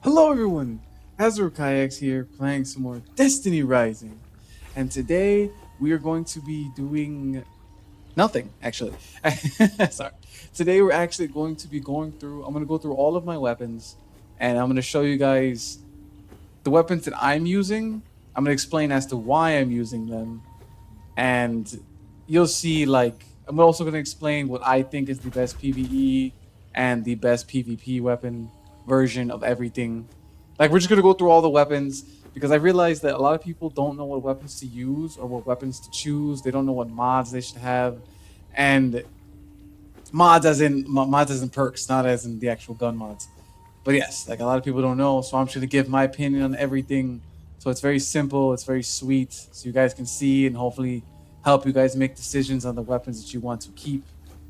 Hello everyone, Azrokaiyax here playing some more Destiny Rising. And today we are going to be doing nothing actually. Sorry. Today we're actually going to be I'm going to go through all of my weapons and I'm going to show you guys the weapons that I'm using. I'm going to explain as to why I'm using them and you'll see I'm also going to explain what I think is the best PVE and the best PvP weapon version of everything. Like we're just going to go through all the weapons because I realized that a lot of people don't know what weapons to use or what weapons to choose. They don't know what mods they should have, and mods as in perks, not as in the actual gun mods. But yes, like a lot of people don't know, so I'm just going to give my opinion on everything. So it's very simple, it's very sweet, so you guys can see and hopefully help you guys make decisions on the weapons that you want to keep,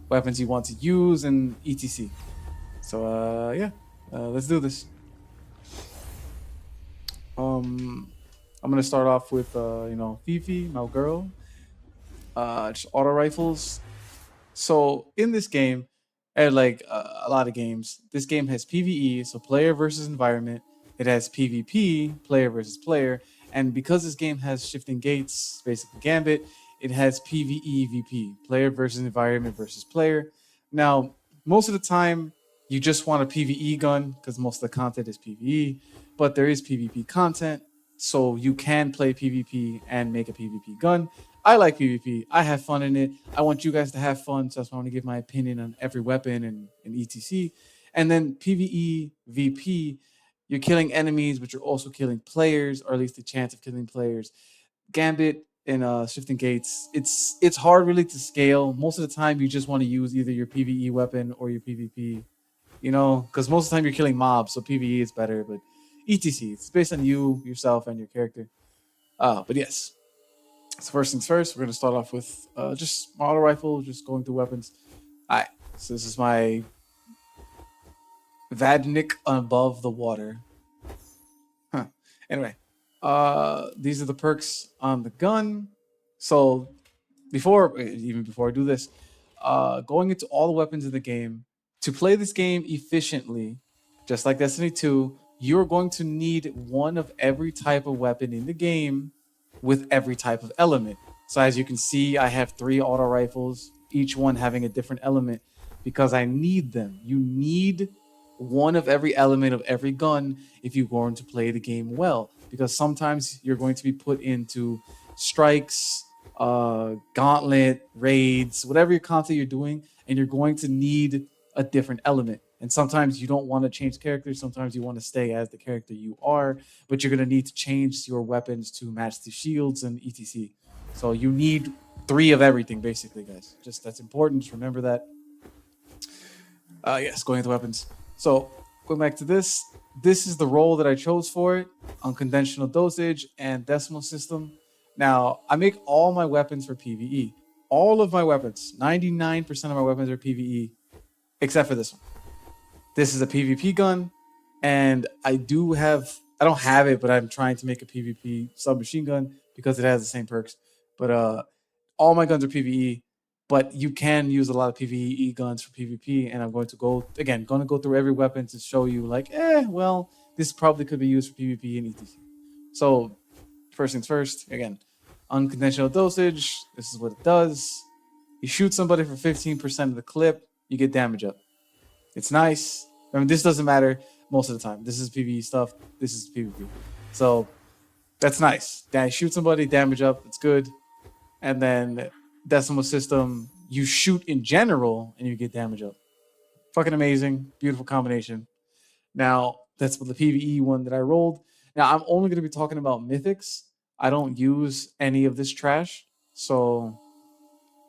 weapons you want to use, and etc. So yeah, let's do this. I'm gonna start off with Fifi, my girl, just auto rifles. So in this game, and a lot of games, this game has PVE, so player versus environment. It has PvP, player versus player, and because this game has shifting gates, basically Gambit, it has PVE VP, player versus environment versus player. Now, most of the time, you just want a PVE gun because most of the content is PVE, but there is PvP content, so you can play PvP and make a PvP gun. I like PvP. I have fun in it. I want you guys to have fun, so that's why I want to give my opinion on every weapon and etc. And then PvE VP, you're killing enemies, but you're also killing players, or at least the chance of killing players. Gambit and Shifting Gates, it's hard really to scale. Most of the time, you just want to use either your PvE weapon or your PvP. Because most of the time you're killing mobs, so PvE is better. But etc. It's based on you, yourself, and your character. But yes, so first things first, we're gonna start off with just auto rifle, just going through weapons. All right, so this is my Vadnik above the water. Huh. Anyway, these are the perks on the gun. So even before I do this, going into all the weapons in the game to play this game efficiently, just like Destiny 2, you're going to need one of every type of weapon in the game with every type of element. So as you can see, I have 3 auto rifles, each one having a different element because I need them. You need one of every element of every gun if you're going to play the game well, because sometimes you're going to be put into strikes, gauntlet, raids, whatever your content you're doing, and you're going to need a different element. And sometimes you don't want to change characters. Sometimes you want to stay as the character you are, but you're going to need to change your weapons to match the shields and etc. So you need 3 of everything, basically, guys. Just that's important. Just remember that. Yes, going into weapons. So going back to this, this is the role that I chose for it: unconventional dosage and decimal system. Now I make all my weapons for PVE. All of my weapons, 99% of my weapons are PVE, except for this one. This is a PvP gun, and I don't have it, but I'm trying to make a PvP submachine gun because it has the same perks. But all my guns are PvE, but you can use a lot of PvE guns for PvP, and I'm going to go through every weapon to show you well, this probably could be used for PvP and etc. So first things first, again, unconventional dosage. This is what it does. You shoot somebody for 15% of the clip, you get damage up. It's nice. I mean, this doesn't matter most of the time. This is PvE stuff. This is PvP. So that's nice. Shoot somebody, damage up. It's good. And then decimal system, you shoot in general and you get damage up. Fucking amazing. Beautiful combination. Now, that's the PvE one that I rolled. Now, I'm only going to be talking about mythics. I don't use any of this trash. So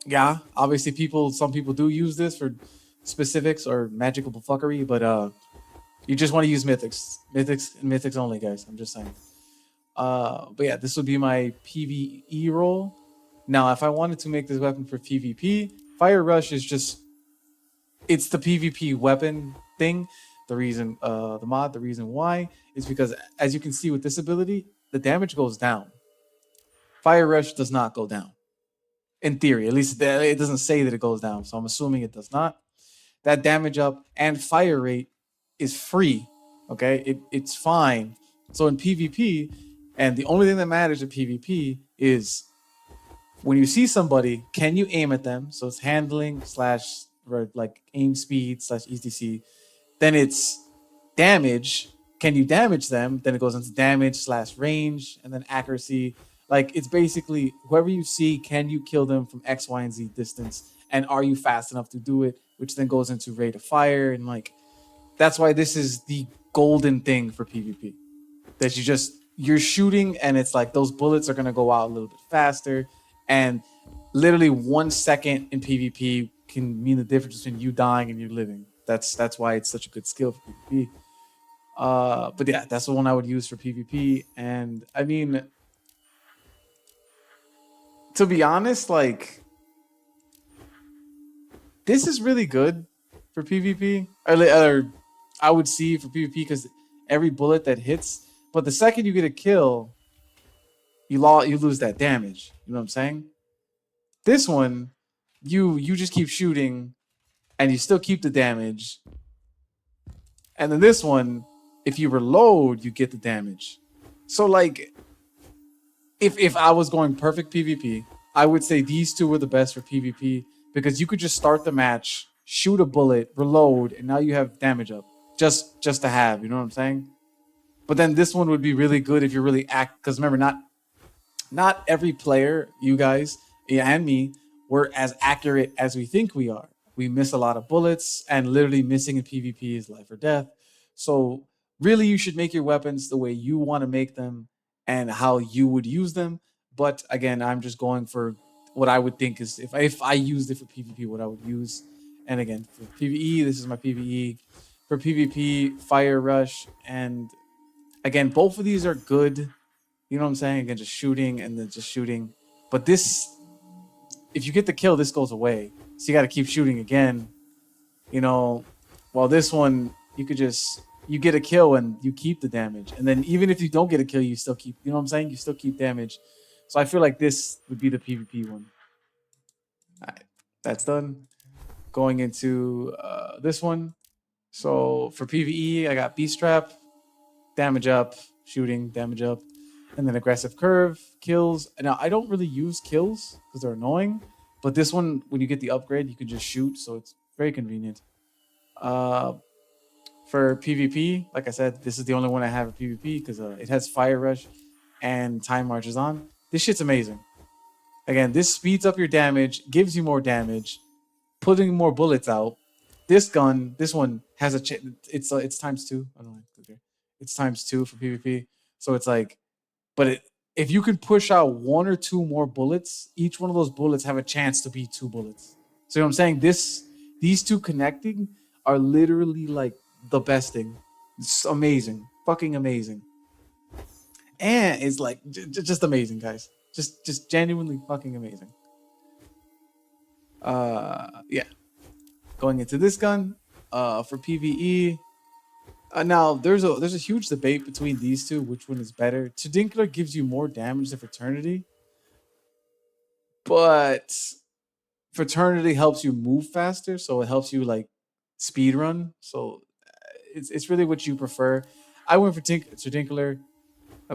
yeah, obviously some people do use this for specifics or magical fuckery, but you just want to use mythics and mythics only, guys. I'm just saying. But yeah, this would be my PVE roll. Now, if I wanted to make this weapon for PvP, Fire Rush is just it's the PvP weapon thing. The reason why is because as you can see with this ability, the damage goes down. Fire Rush does not go down. In theory, at least it doesn't say that it goes down, so I'm assuming it does not. That damage up and fire rate is free. Okay, it's fine. So in PvP, and the only thing that matters in PvP is when you see somebody, can you aim at them? So it's handling slash like aim speed slash ETC. Then it's damage. Can you damage them? Then it goes into damage slash range and then accuracy. Like it's basically whoever you see, can you kill them from X, Y, and Z distance? And are you fast enough to do it? Which then goes into rate of fire. And like that's why this is the golden thing for PvP. That you're shooting and it's like those bullets are gonna go out a little bit faster. And literally 1 second in PvP can mean the difference between you dying and you living. That's why it's such a good skill for PvP. But yeah, that's the one I would use for PvP. And I mean, to be honest, like this is really good for PvP. Or I would see for PvP because every bullet that hits, but the second you get a kill, you lose that damage. You know what I'm saying? This one, you just keep shooting and you still keep the damage. And then this one, if you reload, you get the damage. So like if I was going perfect PvP, I would say these two were the best for PvP because you could just start the match, shoot a bullet, reload, and now you have damage up. Just to have, you know what I'm saying? But then this one would be really good if you're really because remember, not every player, you guys and me, we're as accurate as we think we are. We miss a lot of bullets, and literally missing in PvP is life or death. So really, you should make your weapons the way you want to make them and how you would use them. But again, I'm just going for what I would think is if I used it for PvP, what I would use. And again, for PvE, this is my PvE. For PvP, Fire Rush, and again, both of these are good. You know what I'm saying? Again, just shooting and then just shooting. But this, if you get the kill, this goes away. So you got to keep shooting again. You know, while this one, you get a kill and you keep the damage. And then even if you don't get a kill, you still keep, you know what I'm saying? You still keep damage. So I feel like this would be the PvP one. All right, that's done. Going into this one. So for PvE, I got Beast Trap, damage up, shooting, damage up, and then aggressive curve, kills. Now I don't really use kills because they're annoying, but this one, when you get the upgrade, you can just shoot, so it's very convenient. For PvP, like I said, this is the only one I have for PvP because it has Fire Rush and Time Marches On. This shit's amazing. Again, this speeds up your damage, gives you more damage, putting more bullets out. This gun, this one has it's times two. I don't know. Okay. It's times two for PvP. So it's like, if you can push out one or two more bullets, each one of those bullets have a chance to be two bullets. So you know what I'm saying? These two connecting are literally like the best thing. It's amazing, fucking amazing, and it's like just amazing, guys. Just genuinely fucking amazing. Yeah. Going into this gun, for PVE. Now there's a huge debate between these two, which one is better. Tedinkler gives you more damage than Fraternity, but Fraternity helps you move faster, so it helps you like speed run. So it's really what you prefer. I went for Tedinkler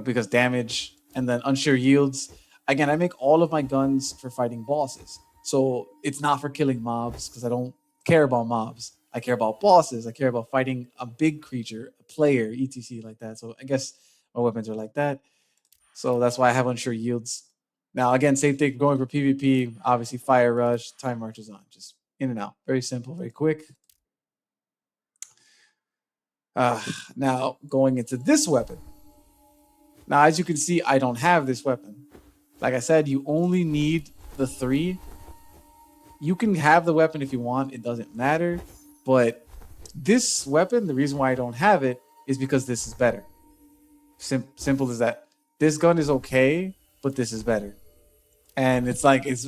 because damage and then unsure yields. Again, I make all of my guns for fighting bosses, so it's not for killing mobs because I don't care about mobs. I care about bosses. I care about fighting a big creature, a player, etc. like that. So I guess my weapons are like that. So that's why I have unsure yields. Now, again, same thing going for PvP. Obviously, Fire Rush, Time Marches On, just in and out. Very simple, very quick. Now, going into this weapon. Now, as you can see, I don't have this weapon. Like I said, you only need the 3. You can have the weapon if you want. It doesn't matter. But this weapon, the reason why I don't have it is because this is better. Simple as that. This gun is okay, but this is better. And it's like, as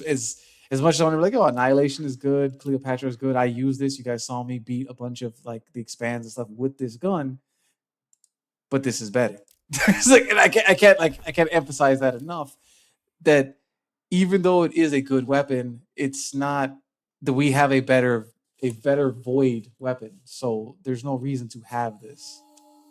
much as I want to be like, oh, Annihilation is good, Cleopatra is good. I use this. You guys saw me beat a bunch of like the expands and stuff with this gun, but this is better. It's like, and I can't emphasize that enough. That even though it is a good weapon, it's not that we have a better void weapon. So there's no reason to have this.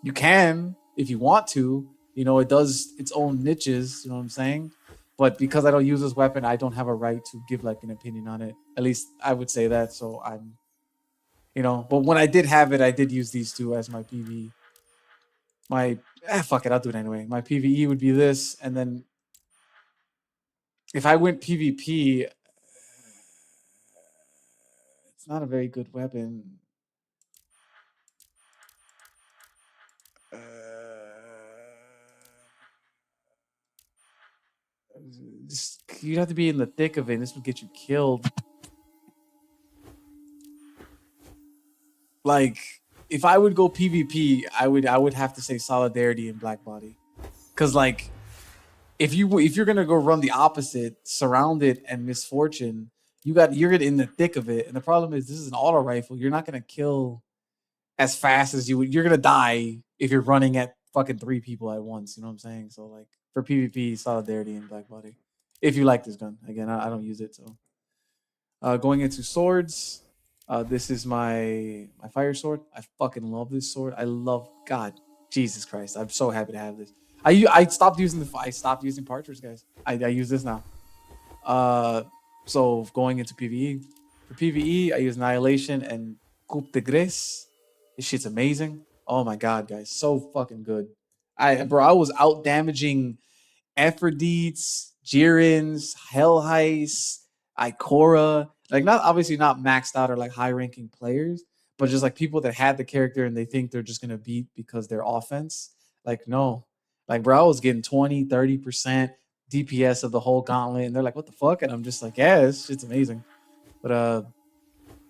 You can if you want to. You know, it does its own niches. You know what I'm saying? But because I don't use this weapon, I don't have a right to give like an opinion on it. At least I would say that. So I'm, you know. But when I did have it, I did use these two as my PV. My fuck it, I'll do it anyway. My PVE would be this, and then if I went PvP, it's not a very good weapon. Uh, you'd have to be in the thick of it. And this would get you killed. Like, if I would go PvP, I would have to say Solidarity and Black Body, because like if you're gonna go run the opposite, Surrounded and Misfortune, you're in the thick of it. And the problem is this is an auto rifle. You're not gonna kill as fast as you would. You're gonna die if you're running at fucking 3 people at once. You know what I'm saying? So like for PvP, Solidarity and Black Body. If you like this gun, again, I don't use it. So going into swords, this is my fire sword. I fucking love this sword. I love God, Jesus Christ. I'm so happy to have this. I stopped using partridge, guys. I use this now. So going into PVE, for PVE, I use Annihilation and Coupe de Grace. This shit's amazing. Oh my god, guys, so fucking good. I was out damaging Ephrodites, Jirins, Hell Heist, Ikora. Like not obviously not maxed out or like high ranking players, but just like people that had the character and they think they're just gonna beat because they're offense. Like, no. Like bro, I was getting 20, 30% DPS of the whole gauntlet, and they're like, what the fuck? And I'm just like, yeah, it's amazing. But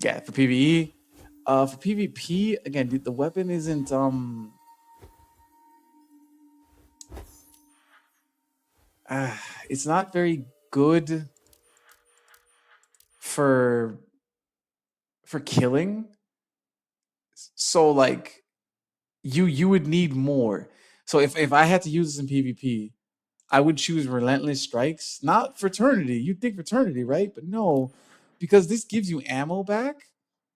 yeah, for PvE. For PvP, again, the weapon isn't it's not very good for killing. So like you would need more. So if I had to use this in PvP, I would choose Relentless Strikes, not Fraternity. You'd think Fraternity, right? But no, because this gives you ammo back.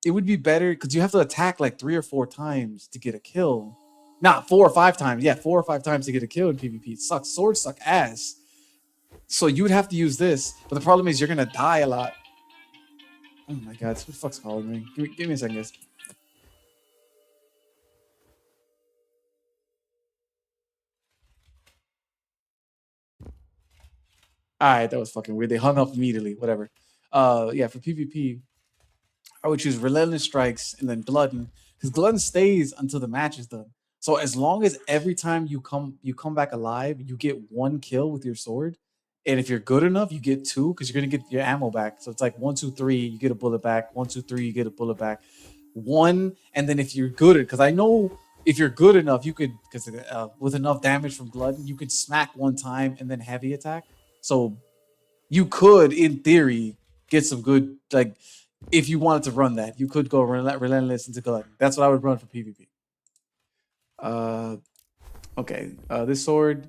It would be better because you have to attack like 3 or 4 times to get a kill. Not 4 or 5 times. Yeah, 4 or 5 times to get a kill in PvP. It sucks. Swords suck ass. So you would have to use this. But the problem is you're gonna die a lot. Oh my god, who the fuck's calling me? Give me a second, guys. All right, that was fucking weird. They hung up immediately. Whatever. Yeah, for PvP, I would choose Relentless Strikes and then Glutton, because Glutton stays until the match is done. So as long as every time you come back alive, you get 1 kill with your sword, and if you're good enough, you get 2 because you're gonna get your ammo back. So it's like 1, 2, 3, you get a bullet back. 1, 2, 3, you get a bullet back. One, and then if you're good, because I know if you're good enough, you could because with enough damage from Glutton, you could smack 1 time and then heavy attack. So you could, in theory, get some good like if you wanted to run that, you could go relentless into Glutton. That's what I would run for PvP. Uh, okay. This sword,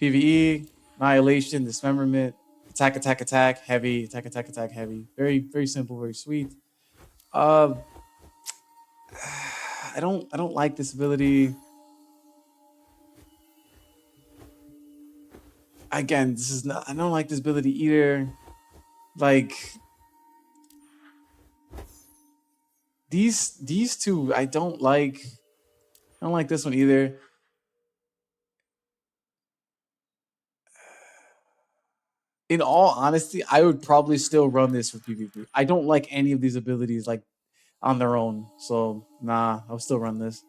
PVE, Annihilation, Dismemberment, attack, attack, attack, heavy, attack, attack, attack, heavy. Very, very simple, very sweet. Uh, I don't like this ability. Again, this is not. I don't like this ability either. Like these two, I don't like. I don't like this one either. In all honesty, I would probably still run this for PvP. I don't like any of these abilities like on their own. So nah, I'll still run this.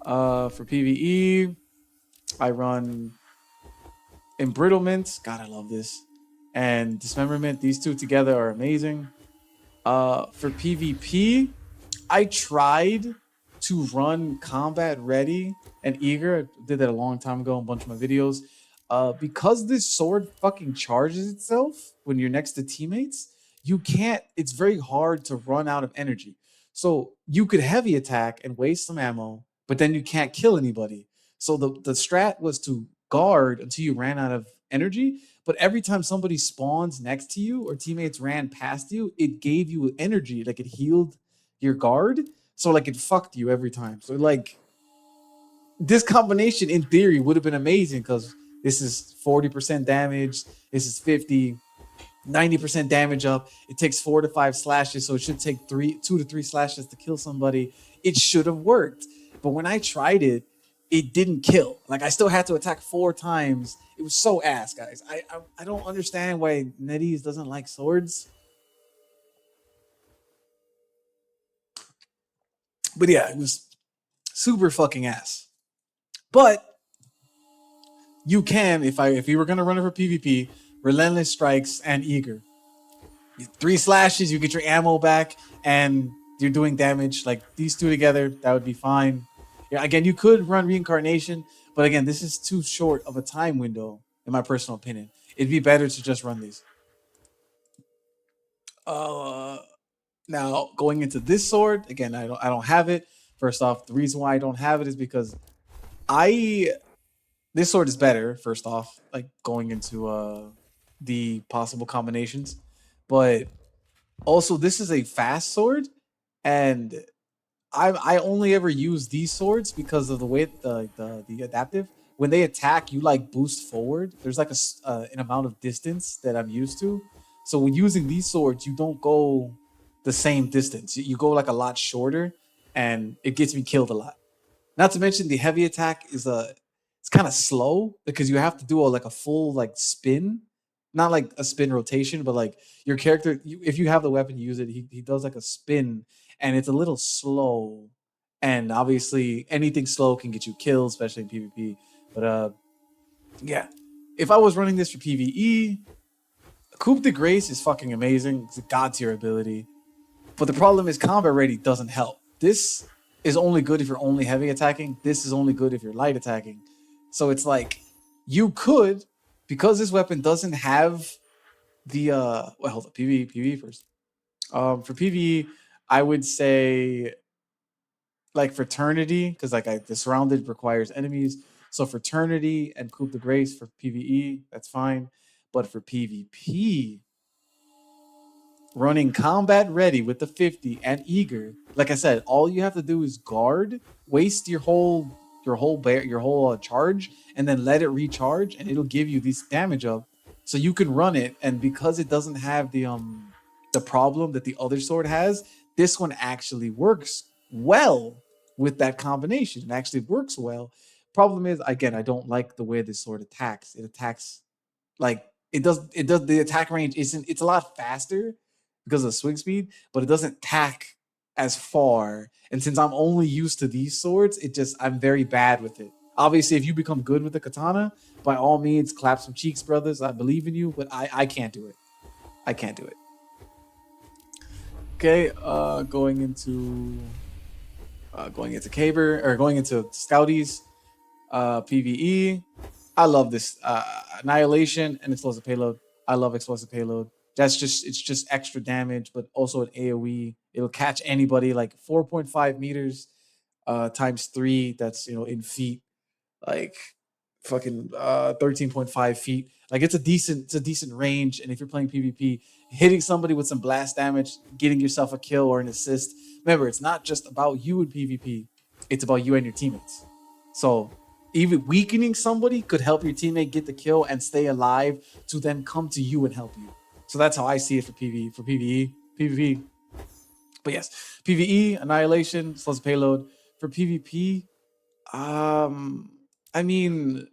For PvE, I run Embrittlement. God, I love this. And Dismemberment. These two together are amazing. For PvP, I tried to run Combat Ready and Eager. I did that a long time ago in a bunch of my videos. Because this sword fucking charges itself when you're next to teammates, you can't. It's very hard to run out of energy. So you could heavy attack and waste some ammo, but then you can't kill anybody. So the strat was to guard until you ran out of energy. But every time somebody spawns next to you or teammates ran past you, it gave you energy, like it healed your guard. So like it fucked you every time. So like this combination in theory would have been amazing because this is 40% damage, this is 50, 90% damage up. It takes 4 to 5 slashes, so it should take 2 to 3 slashes to kill somebody. It should have worked. But when I tried it, it didn't kill. Like I still had to attack 4 times. It was so ass, guys. I don't understand why NetEase doesn't like swords. But yeah, it was super fucking ass. But you can, if you were gonna run it for PvP, Relentless Strikes and Eager. 3 slashes, you get your ammo back, and you're doing damage. Like these two together, that would be fine. Yeah, again, you could run Reincarnation, but again, this is too short of a time window, in my personal opinion. It'd be better to just run these. Uh, Now going into this sword, again, I don't have it. First off, the reason why I don't have it is because I this sword is better. First off, like going into the possible combinations, but also this is a fast sword, and I only ever use these swords because of the way the adaptive. When they attack, you like boost forward. There's like an amount of distance that I'm used to. So when using these swords, you don't go the same distance. You go like a lot shorter, and it gets me killed a lot. Not to mention the heavy attack is it's kind of slow because you have to do like a full like spin, not like a spin rotation, but like your character. If you have the weapon, you use it. He does like a spin, and it's a little slow. And obviously, anything slow can get you killed, especially in PvP. But yeah, if I was running this for PvE, Coupe de Grace is fucking amazing. It's a god tier ability. But the problem is combat ready doesn't help. This is only good if you're only heavy attacking. This is only good if you're light attacking. So it's like you could, because this weapon doesn't have the well, hold up, PvE first. For PvE, I would say like Fraternity, because like the surrounded requires enemies. So Fraternity and Coupe de Grace for PvE, that's fine. But for PvP, running combat ready with the 50 and eager, like I said, all you have to do is guard, waste your whole charge, and then let it recharge, and it'll give you this damage up, so you can run it. And because it doesn't have the problem that the other sword has, this one actually works well with that combination. It actually works well. Problem is, again, I don't like the way this sword attacks. It attacks like it does the attack range isn't, it's a lot faster because of swing speed, but it doesn't tack as far. And since I'm only used to these swords, I'm very bad with it. Obviously, if you become good with the katana, by all means, clap some cheeks, brothers. I believe in you, but I can't do it. I can't do it. Okay, going into Caber, or going into Scouties, PVE. I love this Annihilation and explosive payload. I love explosive payload. It's just extra damage, but also an AOE. It'll catch anybody like 4.5 meters times 3. That's in feet, like fucking 13.5 feet. Like it's a decent range. And if you're playing PvP, hitting somebody with some blast damage, getting yourself a kill or an assist. Remember, it's not just about you in PvP. It's about you and your teammates. So even weakening somebody could help your teammate get the kill and stay alive to then come to you and help you. So that's how I see it for PvE, for PvE, PvP. But yes, PvE, Annihilation, plus payload. For PvP, I mean,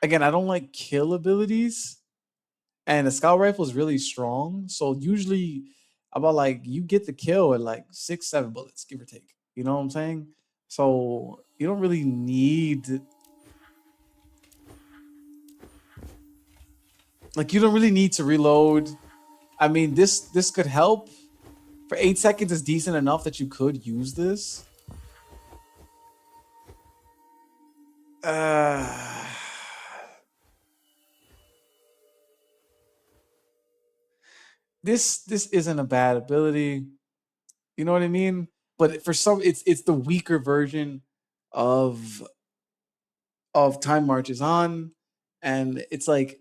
again, I don't like kill abilities, and the scout rifle is really strong. So usually, about like you get the kill at like 6, 7 bullets, give or take. You know what I'm saying? So you don't really need, like, you don't really need to reload. I mean, this could help. For 8 seconds is decent enough that you could use this. Uh, this isn't a bad ability. You know what I mean? But for some, it's the weaker version of Time Marches On, and it's like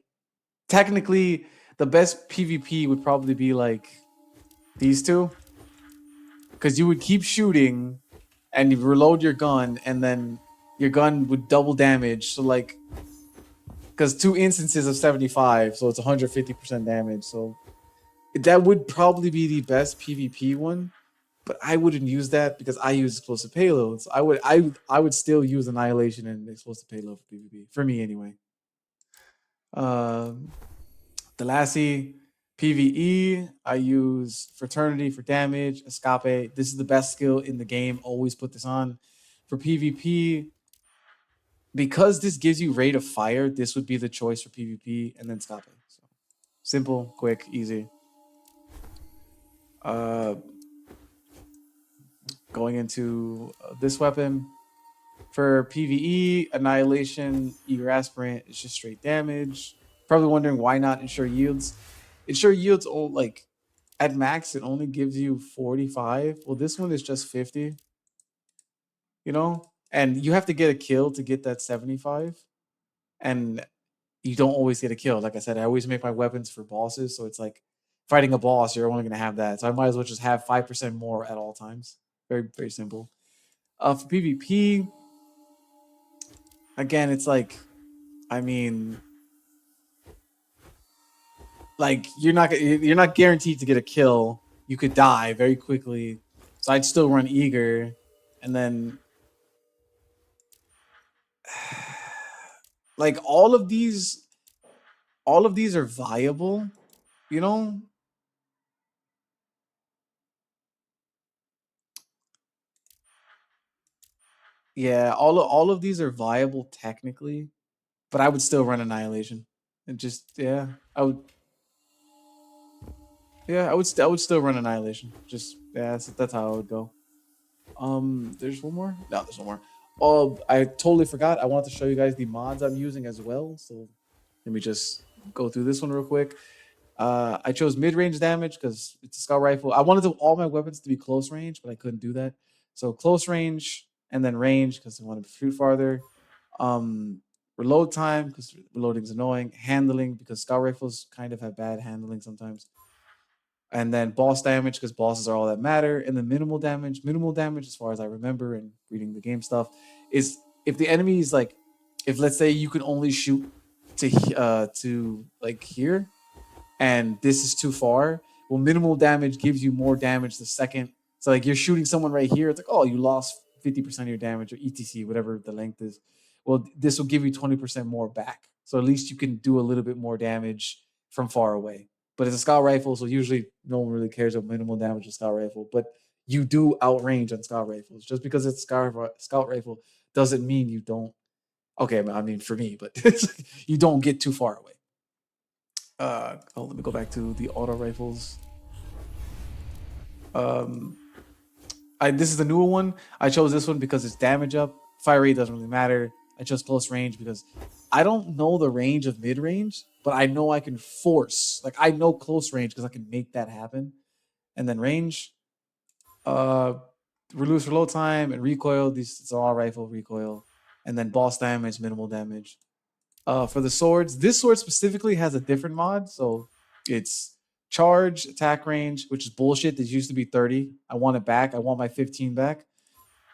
technically the best PvP would probably be like these two, because you would keep shooting and you reload your gun, and then your gun would double damage. So like, because 2 instances of 75, so it's 150% damage. So that would probably be the best PvP one, but I wouldn't use that because I use explosive payloads. I would still use Annihilation and explosive payload for PvP for me anyway. Um, the Lassie PVE, I use Fraternity for damage. Escape, this is the best skill in the game. Always put this on. For PvP, because this gives you rate of fire, this would be the choice for PvP, and then Escape. So simple, quick, easy. Uh, Going into this weapon for PVE, Annihilation, Eager Aspirant is just straight damage. Probably wondering why not Ensure Yields. Ensure Yields, like at max, it only gives you 45. Well, this one is just 50, and you have to get a kill to get that 75. And you don't always get a kill. Like I said, I always make my weapons for bosses. So it's like fighting a boss, you're only going to have that. So I might as well just have 5% more at all times. Very, very simple. For PvP, again, it's like, I mean, like you're not guaranteed to get a kill. You could die very quickly. So I'd still run Eager, and then like all of these are viable, you know. Yeah, all of these are viable technically, but I would still run Annihilation. And just I would still run Annihilation. Just that's how I would go. There's one more. No, there's one more. Oh, I totally forgot. I wanted to show you guys the mods I'm using as well. So let me just go through this one real quick. I chose mid-range damage because it's a scout rifle. I wanted all my weapons to be close range, but I couldn't do that. So close range and then range because I wanted to shoot farther. Um, Reload time because reloading is annoying. Handling because scout rifles kind of have bad handling sometimes. And then boss damage because bosses are all that matter. And then minimal damage. Minimal damage, as far as I remember and reading the game stuff, is if the enemy is like, if let's say you can only shoot to like here, and this is too far. Well, minimal damage gives you more damage the second. So like you're shooting someone right here, it's like, oh, you lost 50% of your damage or ETC, whatever the length is. Well, this will give you 20% more back. So at least you can do a little bit more damage from far away. But it's a scout rifle, so usually no one really cares about minimal damage with scout rifle. But you do outrange on scout rifles. Just because it's scout rifle doesn't mean you don't. Okay, I mean for me, but you don't get too far away. Let me go back to the auto rifles. Um, this is the newer one. I chose this one because it's damage up. Fire rate doesn't really matter. I chose close range because I don't know the range of mid range, but I know I can force. Like I know close range because I can make that happen. And then range, uh, reduce reload time and recoil. These it's all rifle recoil, and then boss damage, minimal damage. For the swords, this sword specifically has a different mod. So it's charge, attack range, which is bullshit. This used to be 30. I want it back. I want my 15 back.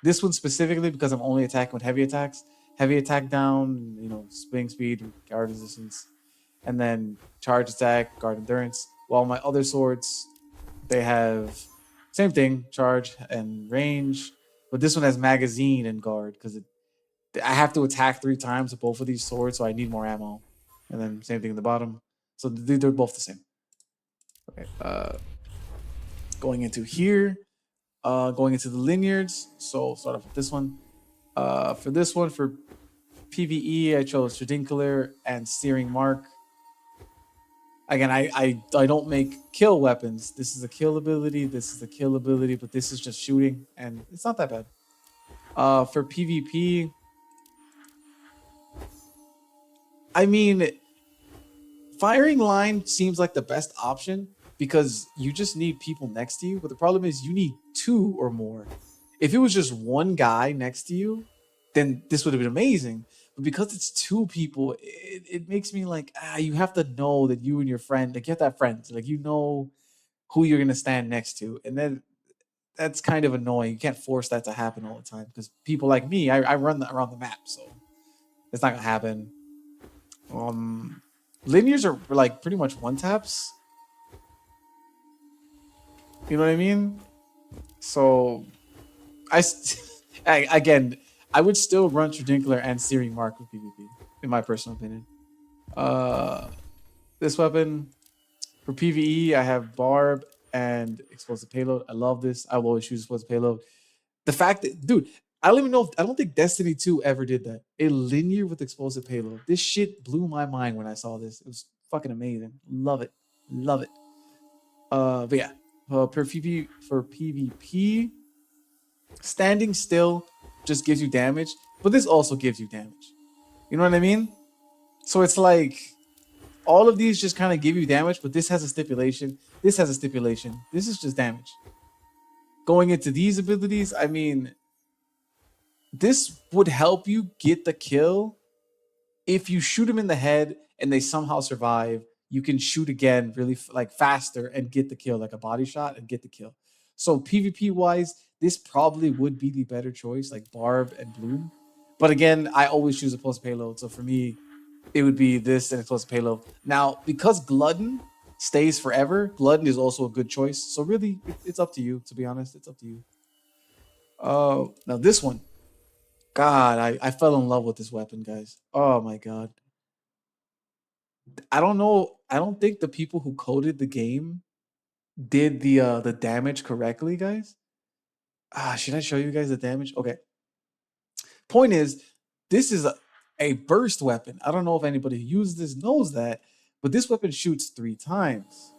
This one specifically because I'm only attacking with heavy attacks. Heavy attack down, swing speed, guard resistance, and then charge attack, guard endurance. While my other swords, they have same thing, charge and range. But this one has magazine and guard because I have to attack 3 times with both of these swords, so I need more ammo. And then same thing in the bottom. So they're both the same. Okay. Going into here, going into the lineards. So start off with this one. For this one, for PVE, I chose Shadinkular and Searing Mark. Again, I don't make kill weapons. This is a kill ability. This is a kill ability, but this is just shooting, and it's not that bad. For PvP, I mean, firing line seems like the best option because you just need people next to you. But the problem is you need 2 or more. If it was just one guy next to you, then this would have been amazing. But because it's 2 people, it makes me like, you have to know that you and your friend, like you have to have friends, like who you're gonna stand next to. And then that's kind of annoying. You can't force that to happen all the time because people like me, I run around the map, so it's not gonna happen. Linears are like pretty much one taps. You know what I mean? So I, again, I would still run Tradinkler and Searing Mark with PvP, in my personal opinion. This weapon for PvE, I have Barb and Explosive Payload. I love this. I will always choose Explosive Payload. The fact that, dude, I don't even know. I don't think Destiny 2 ever did that. A linear with Explosive Payload. This shit blew my mind when I saw this. It was fucking amazing. Love it. Love it. But yeah, for PvP, standing still just gives you damage, but this also gives you damage. You know what I mean? So it's like all of these just kind of give you damage, but this has a stipulation. This has a stipulation. This is just damage. Going into these abilities, I mean, this would help you get the kill if you shoot them in the head and they somehow survive. You can shoot again really like faster and get the kill, like a body shot and get the kill. So PvP wise, this probably would be the better choice, like Barb and Bloom. But again, I always choose a plus payload. So for me, it would be this and a plus payload. Now, because Glutton stays forever, Glutton is also a good choice. So really, it's up to you. To be honest, it's up to you. Now this one, God, I fell in love with this weapon, guys. Oh my God. I don't know. I don't think the people who coded the game did the damage correctly, guys. Should I show you guys the damage? Okay. Point is, this is a burst weapon. I don't know if anybody who uses this knows that, but this weapon shoots 3 times.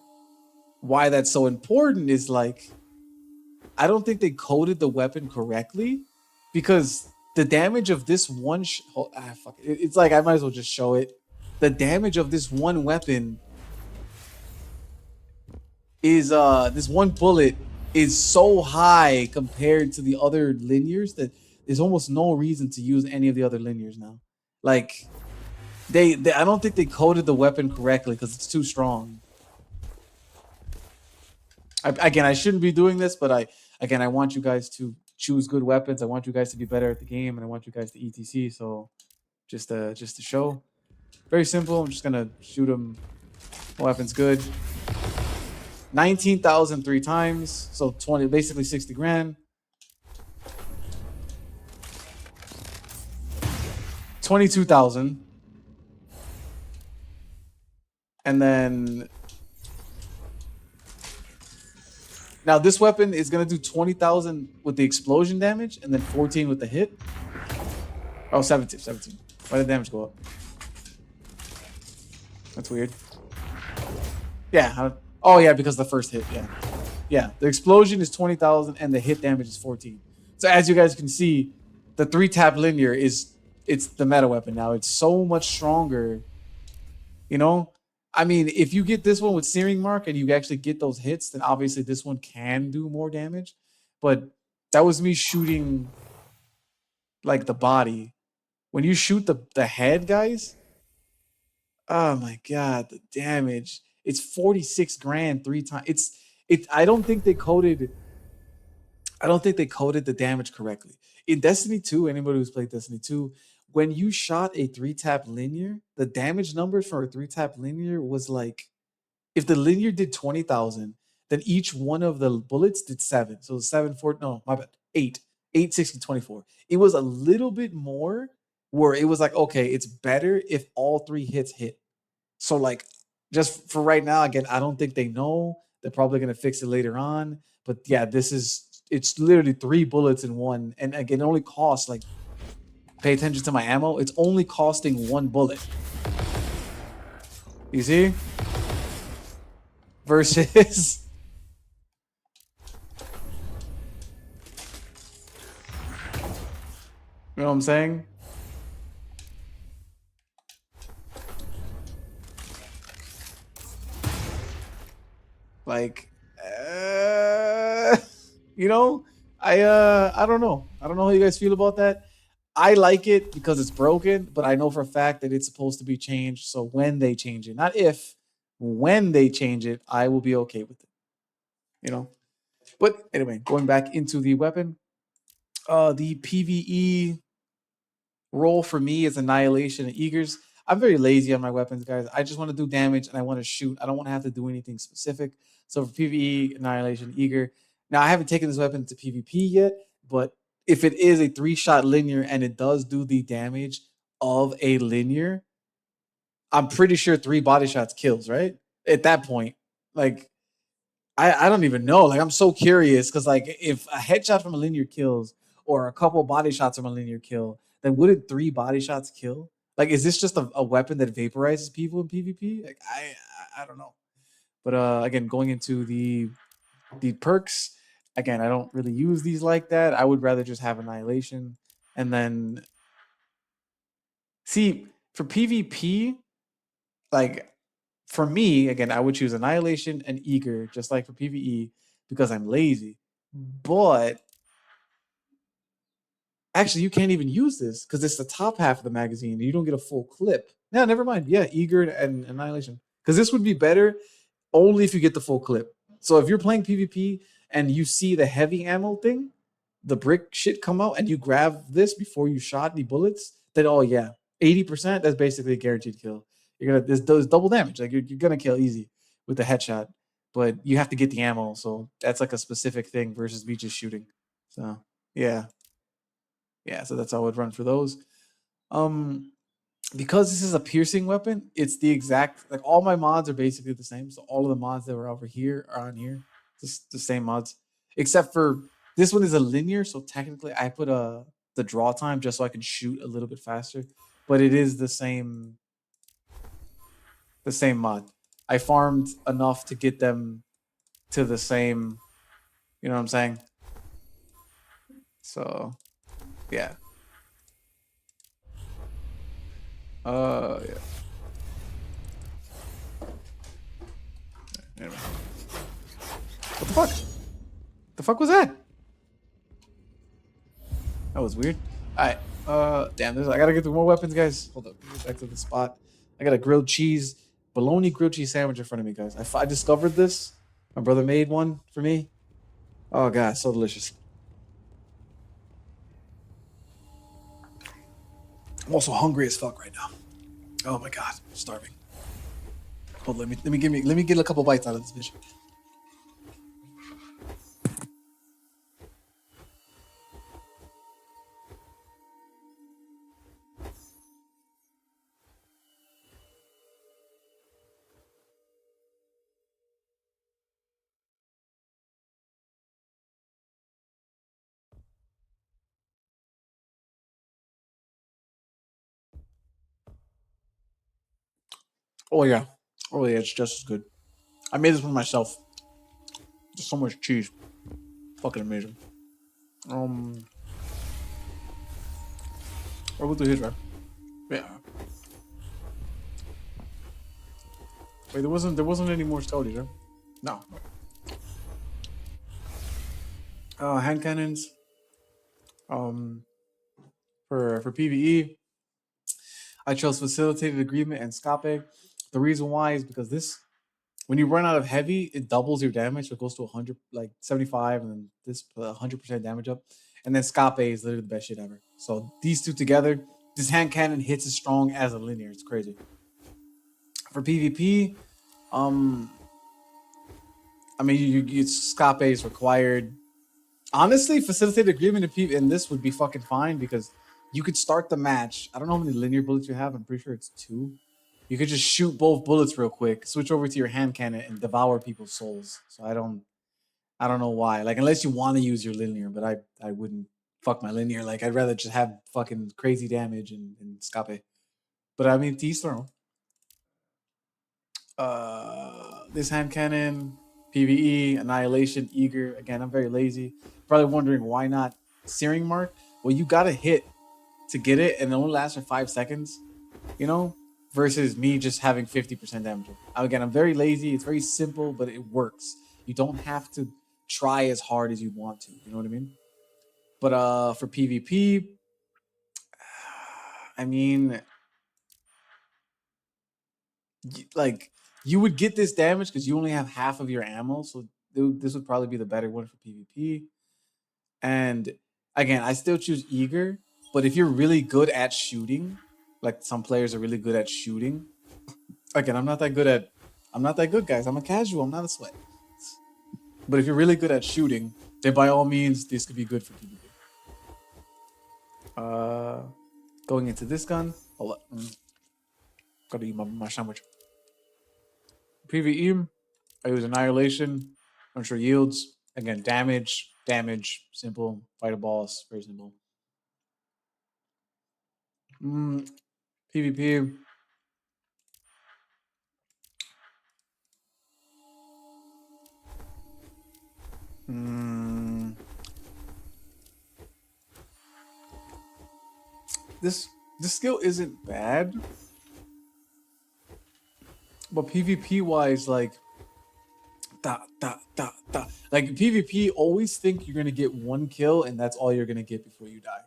Why that's so important is like, I don't think they coded the weapon correctly because the damage of this one, fuck it. It's like I might as well just show it. The damage of this one weapon is this one bullet is so high compared to the other linears that there's almost no reason to use any of the other linears now. Like they I don't think they coded the weapon correctly because it's too strong. Again, I shouldn't be doing this, but I want you guys to choose good weapons. I want you guys to be better at the game, and I want you guys to ETC. So just to show, very simple. I'm just gonna shoot them. Weapon's good. 19,000 3 times, so 20, basically 60 grand. 22,000, and then now this weapon is gonna do 20,000 with the explosion damage, and then 14 with the hit. Oh, 17. Why did the damage go up? That's weird. Yeah. Oh yeah, because the first hit. Yeah. The explosion is 20,000, and the hit damage is 14. So as you guys can see, the 3-tap linear it's the meta weapon now. It's so much stronger. You know, I mean, if you get this one with Searing Mark and you actually get those hits, then obviously this one can do more damage. But that was me shooting like the body. When you shoot the head, guys, oh my God, the damage. It's 46 grand 3 times. I don't think they coded the damage correctly. In Destiny 2, anybody who's played Destiny 2, when you shot a 3-tap linear, the damage numbers for a 3-tap linear was like, if the linear did 20,000, then each one of the bullets did 7. So 7, 4, no, my bad, 8. 8, 16, 24. It was a little bit more where it was like, okay, it's better if all 3 hits hit. So like, just for right now, again, I don't think they know. They're probably going to fix it later on. But yeah, it's literally 3 bullets in one. And again, it only costs like, pay attention to my ammo. It's only costing 1 bullet. You see? Versus you know what I'm saying? Like you know, I don't know. I don't know how you guys feel about that. I like it because it's broken, but I know for a fact that it's supposed to be changed. So when they change it, not if, when they change it, I will be okay with it. You know? But anyway, going back into the weapon, the PVE role for me is Annihilation and Eagers. I'm very lazy on my weapons, guys. I just want to do damage and I want to shoot. I don't want to have to do anything specific. So for PVE, Annihilation, Eager. Now I haven't taken this weapon to PvP yet, but if it is a 3-shot linear and it does do the damage of a linear, I'm pretty sure 3 body shots kills, right? At that point, like I don't even know. Like I'm so curious because like if a headshot from a linear kills or a couple body shots from a linear kill, then wouldn't 3 body shots kill? Like, is this just a weapon that vaporizes people in PvP? Like I don't know. But again, going into the perks, again, I don't really use these like that. I would rather just have Annihilation. And then see for PvP, like for me, again, I would choose Annihilation and Eager, just like for PvE, because I'm lazy. But actually, you can't even use this because it's the top half of the magazine. And you don't get a full clip. Yeah, never mind. Yeah, Eager and Annihilation. Because this would be better only if you get the full clip. So if you're playing PvP and you see the heavy ammo thing, the brick shit come out, and you grab this before you shot any bullets, then oh yeah, 80%, that's basically a guaranteed kill. You're gonna there's double damage. Like you're gonna kill easy with the headshot, but you have to get the ammo. So that's like a specific thing versus me just shooting. So yeah, yeah. So that's how I would run for those. Um, because this is a piercing weapon, it's the exact like all my mods are basically the same. So all of the mods that were over here are on here. Just the same mods. Except for this one is a linear, so technically I put the draw time just so I can shoot a little bit faster. But it is the same mod. I farmed enough to get them to the same, you know what I'm saying? So yeah. Yeah. Anyway. What the fuck? The fuck was that? That was weird. All right. Damn. I gotta get to more weapons, guys. Hold up. Let me get back to the spot. I got a grilled cheese, bologna grilled cheese sandwich in front of me, guys. I discovered this. My brother made one for me. Oh god, so delicious. I'm also hungry as fuck right now. Oh my god, I'm starving. Hold. Let me get a couple bites out of this bitch. Oh yeah. Oh yeah, it's just as good. I made this one myself. Just so much cheese. Fucking amazing. I'll go through his right. Yeah. Wait, there wasn't any more stories, right? No. Hand cannons. Um, for PVE, I chose facilitated agreement and scape. The reason why is because this, when you run out of heavy, it doubles your damage. So it goes to 100, like 75, and then this 100% damage up. And then scape is literally the best shit ever. So these two together, this hand cannon hits as strong as a linear. It's crazy. For PvP, um, I mean, scape is required. Honestly, facilitated agreement and this would be fucking fine because you could start the match. I don't know how many linear bullets you have. I'm pretty sure it's 2. You could just shoot both bullets real quick, switch over to your hand cannon, and devour people's souls. So I don't know why. Like unless you want to use your linear, but I wouldn't fuck my linear. Like I'd rather just have fucking crazy damage and scape. But I mean, tease their own. This hand cannon, PVE, Annihilation, Eager. Again, I'm very lazy. Probably wondering why not Searing Mark. Well, you gotta hit to get it, and it only lasts for 5 seconds. You know, versus me just having 50% damage. Again, I'm very lazy. It's very simple, but it works. You don't have to try as hard as you want to. You know what I mean? But for PvP, I mean, like you would get this damage because you only have half of your ammo, so this would probably be the better one for PvP. And again, I still choose eager, but if you're really good at shooting, like some players are really good at shooting. Again, I'm not that good, guys. I'm a casual. I'm not a sweat. But if you're really good at shooting, then by all means, this could be good for PvP. Going into this gun. Hold up. Gotta eat my sandwich. PvE, I use Annihilation. I'm sure yields. Again, damage, simple. Fight a boss, very simple. PvP. This skill isn't bad, but PvP wise, like like PvP, always think you're gonna get one kill and that's all you're gonna get before you die.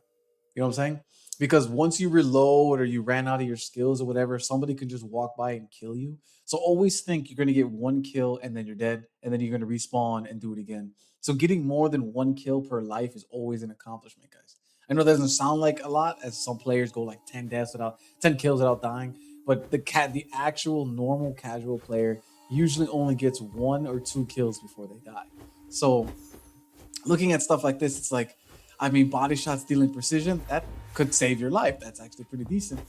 You know what I'm saying? Because once you reload or you ran out of your skills or whatever, somebody can just walk by and kill you. So always think you're gonna get one kill and then you're dead, and then you're gonna respawn and do it again. So getting more than one kill per life is always an accomplishment, guys. I know that doesn't sound like a lot, as some players go like 10 kills without dying, but the actual normal casual player usually only gets 1 or 2 kills before they die. So looking at stuff like this, it's like, I mean, body shots dealing precision, that could save your life. That's actually pretty decent.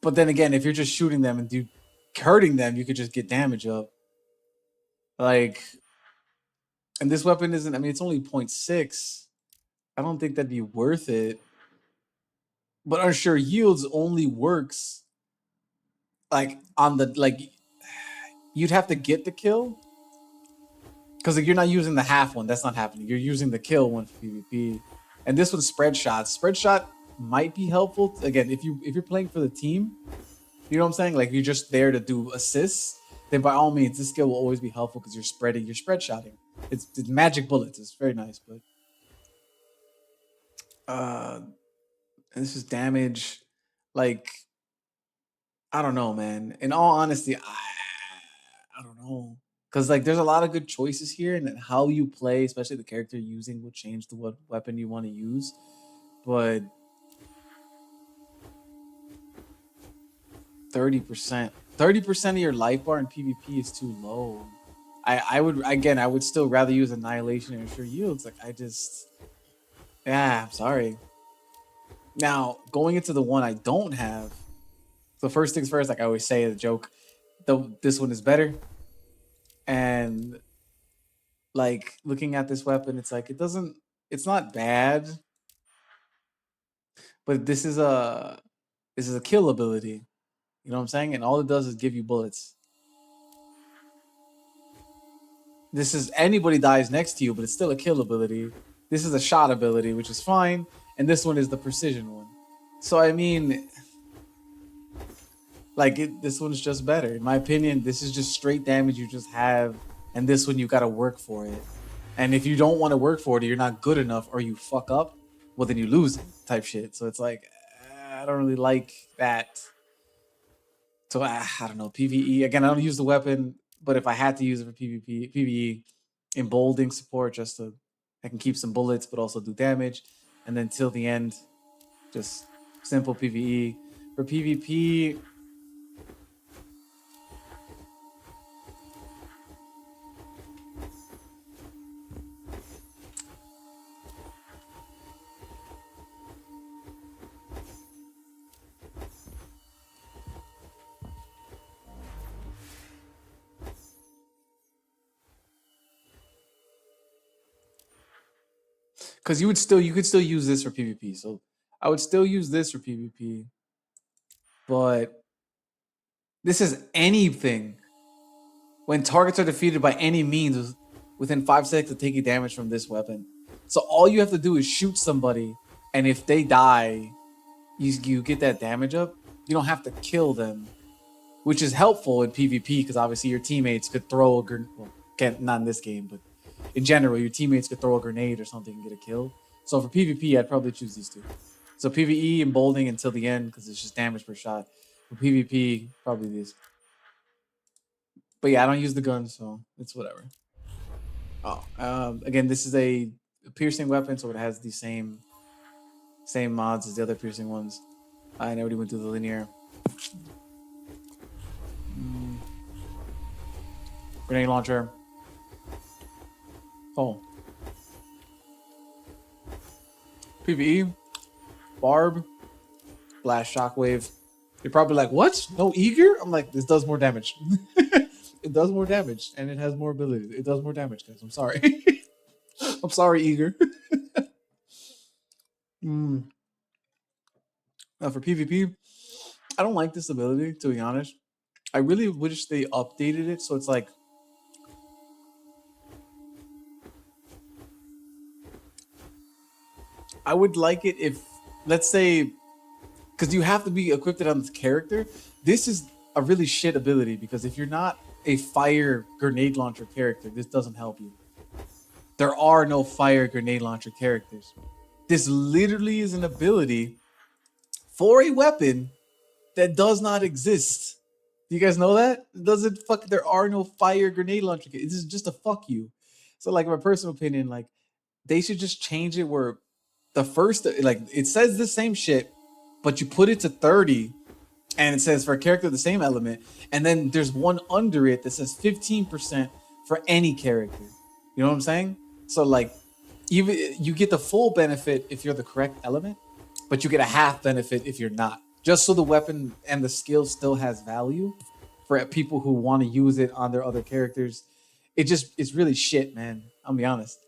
But then again, if you're just shooting them and hurting them, you could just get damage up. Like, and this weapon isn't, I mean, it's only 0.6. I don't think that'd be worth it. But unsure yields only works like on the, like, you'd have to get the kill. Because like, you're not using the half one. That's not happening. You're using the kill one for PvP. And this one's spread shots. Spread shot might be helpful. Again, if you're playing for the team, you know what I'm saying? Like, you're just there to do assists, then by all means, this skill will always be helpful because you're spread shotting. It's magic bullets. It's very nice, but and this is damage. Like, I don't know, man. In all honesty, I don't know. Because like there's a lot of good choices here, and then how you play, especially the character you're using, will change to what weapon you want to use. But 30% of your life bar in PvP is too low. I would still rather use Annihilation and ensure yields. Like I'm sorry. Now going into the one I don't have. So first things first, like I always say, the joke, this one is better. And like looking at this weapon, it's like it's not bad, but this is a kill ability. You know what I'm saying? And all it does is give you bullets. This is anybody dies next to you, but it's still a kill ability. This is a shot ability, which is fine, and this one is the precision one. So I mean, like this one's just better, in my opinion. This is just straight damage you just have, and this one you got to work for it. And if you don't want to work for it, or you're not good enough, or you fuck up, well then you lose it, type shit. So it's like I don't really like that. So I don't know. PVE again. I don't use the weapon, but if I had to use it for PVE, emboldening support just to I can keep some bullets, but also do damage, and then till the end, just simple PVE. For PvP, because you could still use this for PvP. So I would still use this for PvP, but this is anything. When targets are defeated by any means within 5 seconds of taking damage from this weapon. So all you have to do is shoot somebody, and if they die, you get that damage up. You don't have to kill them, which is helpful in PvP because obviously your teammates could throw a grenade. Well, not in this game, but in general, your teammates could throw a grenade or something and get a kill. So for PvP, I'd probably choose these two. So PvE emboldening until the end because it's just damage per shot. For PvP, probably these. But yeah, I don't use the gun, so it's whatever. Again, this is a piercing weapon, so it has the same mods as the other piercing ones. I already went through the linear. Grenade launcher. Oh. PVE. Barb. Blast shockwave. You're probably like, what? No eager? I'm like, this does more damage. It does more damage, and it has more abilities. It does more damage, guys. I'm sorry. I'm sorry, eager. Now for PvP, I don't like this ability, to be honest. I really wish they updated it so it's like I would like it if, let's say, because you have to be equipped on this character. This is a really shit ability because if you're not a fire grenade launcher character, this doesn't help you. There are no fire grenade launcher characters. This literally is an ability for a weapon that does not exist. Do you guys know that? It doesn't fuck. There are no fire grenade launcher. This is just a fuck you. So, like, my personal opinion, like, they should just change it where the first, like, it says the same shit, but you put it to 30, and it says for a character the same element, and then there's one under it that says 15% for any character. You know what I'm saying? So, like, even you get the full benefit if you're the correct element, but you get a half benefit if you're not. Just so the weapon and the skill still has value for people who want to use it on their other characters. It's really shit, man. I'll be honest.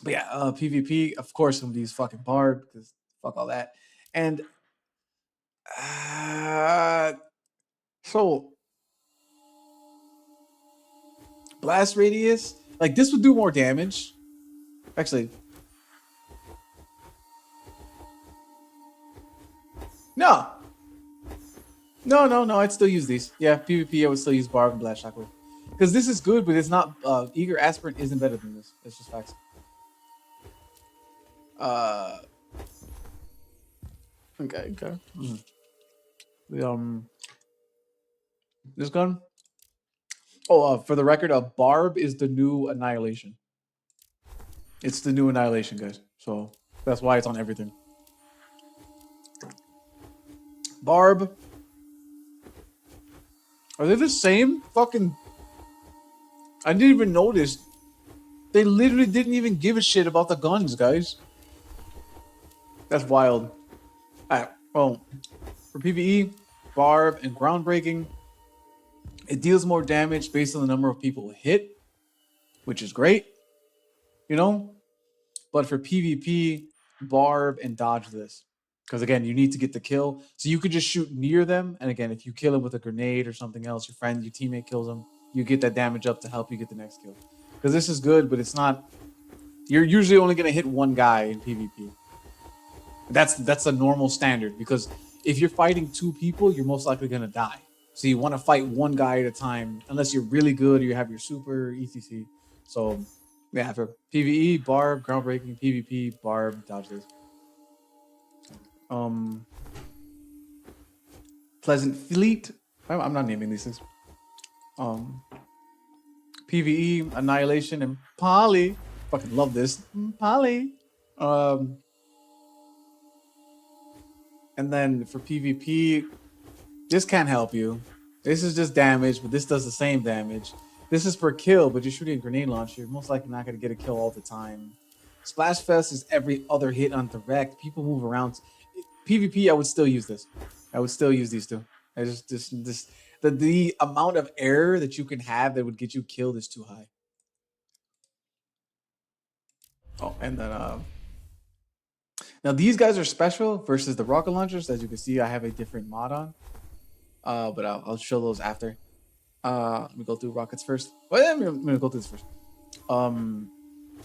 But yeah, PvP, of course, I'm gonna use fucking Barb because fuck all that. And so blast radius, like this would do more damage. Actually, no, no. I'd still use these. Yeah, PvP, I would still use Barb and blast shockwave because this is good, but it's not. Eager aspirant isn't better than this. It's just facts. Okay. This gun. Oh, for the record, Barb is the new Annihilation. It's the new Annihilation, guys. So that's why it's on everything. Barb. Are they the same? Fucking. I didn't even notice. They literally didn't even give a shit about the guns, guys. That's wild. Alright, well, for PvE, Barb, and Groundbreaking, it deals more damage based on the number of people hit, which is great, you know? But for PvP, Barb and dodge this. Because again, you need to get the kill. So you could just shoot near them. And again, if you kill him with a grenade or something else, your friend, your teammate kills him, you get that damage up to help you get the next kill. Because this is good, but it's not. You're usually only going to hit one guy in PvP. That's a normal standard. Because if you're fighting two people, you're most likely going to die. So you want to fight one guy at a time, unless you're really good or you have your super etc. So yeah, for PvE, Barb, Groundbreaking, PvP, Barb, dodge this. Pleasant Fleet. I'm not naming these things. PvE, Annihilation, and Poly. Fucking love this. Poly. And then for PvP, this can't help you. This is just damage, but this does the same damage. This is per kill, but you're shooting a grenade launcher. You're most likely not going to get a kill all the time. Splash Fest is every other hit on direct. People move around. PvP, I would still use this. I would still use these two. I just the amount of error that you can have that would get you killed is too high. Oh, and then now these guys are special versus the rocket launchers. As you can see, I have a different mod on. But I'll show those after. Let me go through rockets first. Well, I'm gonna go through this first.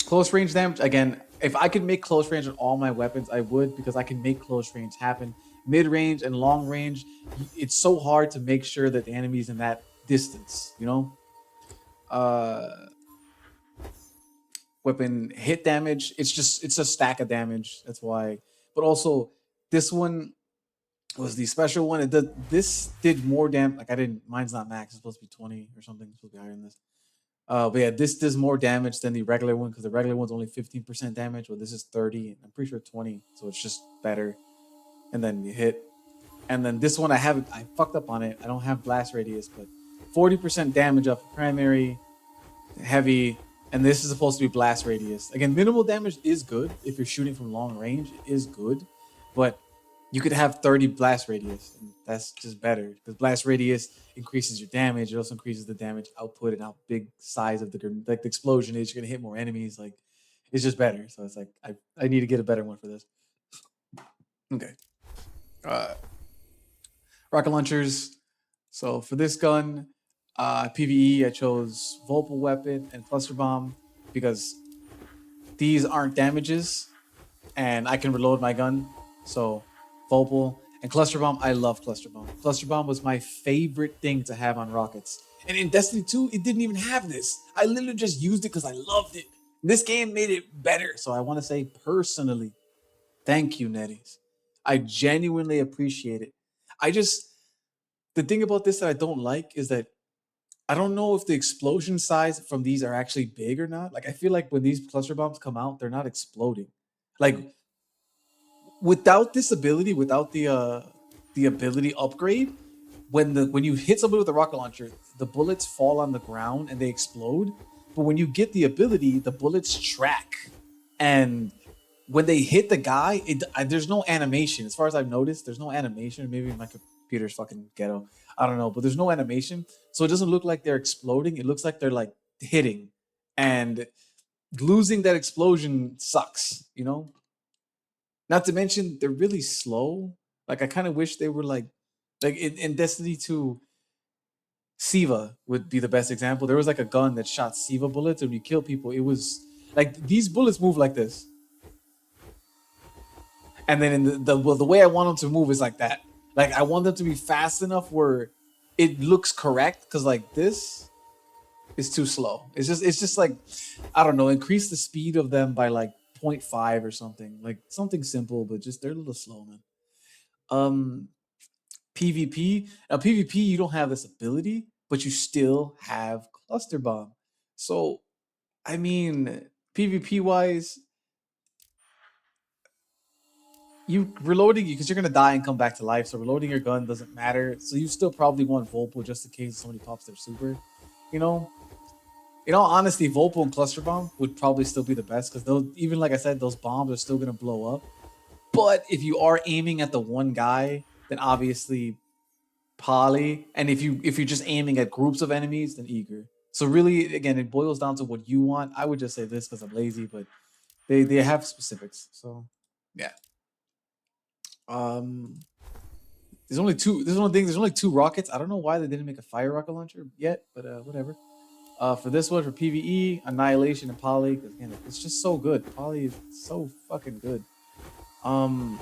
Close range damage. Again, if I could make close range on all my weapons, I would, because I can make close range happen. Mid range and long range, it's so hard to make sure that the enemy's in that distance, you know? Weapon hit damage, it's a stack of damage. That's why. But also, this one was the special one. This did more damage. Like, mine's not max. It's supposed to be 20 or something. It's supposed to be higher than this. But yeah, this does more damage than the regular one because the regular one's only 15% damage. Well, this is 30. And I'm pretty sure 20, so it's just better. And then you hit. And then this one I fucked up on it. I don't have blast radius, but 40% damage up primary, heavy, and this is supposed to be blast radius. Again, minimal damage is good if you're shooting from long range. It is good, but you could have 30 blast radius, and that's just better because blast radius increases your damage. It also increases the damage output and how big size of the explosion is. You're gonna hit more enemies. Like it's just better. So it's like I need to get a better one for this. Okay. Uh, rocket launchers. So for this gun, PVE, I chose Volpal Weapon and Cluster Bomb because these aren't damages and I can reload my gun. So Volpal and Cluster Bomb, I love Cluster Bomb. Cluster Bomb was my favorite thing to have on rockets. And in Destiny 2, it didn't even have this. I literally just used it because I loved it. This game made it better. So I want to say personally, thank you, Netties. I genuinely appreciate it. I just, the thing about this that I don't like is that I don't know if the explosion size from these are actually big or not. Like I feel like when these cluster bombs come out, they're not exploding. Like without this ability, without the ability upgrade, when you hit somebody with a rocket launcher, the bullets fall on the ground and they explode. But when you get the ability, the bullets track, and when they hit the guy, there's no animation. As far as I've noticed, there's no animation. Maybe my computer's fucking ghetto. I don't know, but there's no animation, so it doesn't look like they're exploding. It looks like they're like hitting, and losing that explosion sucks. You know. Not to mention they're really slow. Like I kind of wish they were like in Destiny 2, Siva would be the best example. There was like a gun that shot Siva bullets, and when you kill people, it was like these bullets move like this. And then in the way I want them to move is like that. Like I want them to be fast enough where it looks correct, because like this is too slow. It's just like I don't know, increase the speed of them by like 0.5 or something. Like something simple, but just they're a little slow, man. Um PvP. Now PvP you don't have this ability, but you still have cluster bomb. So I mean PvP wise, you reloading because you're gonna die and come back to life. So reloading your gun doesn't matter. So you still probably want Volpal just in case somebody pops their super. You know, in all honesty, Volpal and Cluster Bomb would probably still be the best because those, even like I said, those bombs are still gonna blow up. But if you are aiming at the one guy, then obviously Poly. And if you're just aiming at groups of enemies, then Eager. So really, again, it boils down to what you want. I would just say this because I'm lazy, but they have specifics. So yeah. Um, there's only two. There's one thing. There's only two rockets. I don't know why they didn't make a fire rocket launcher yet, but whatever. For this one, for PVE, Annihilation and Poly, because again, it's just so good. Poly is so fucking good. Um,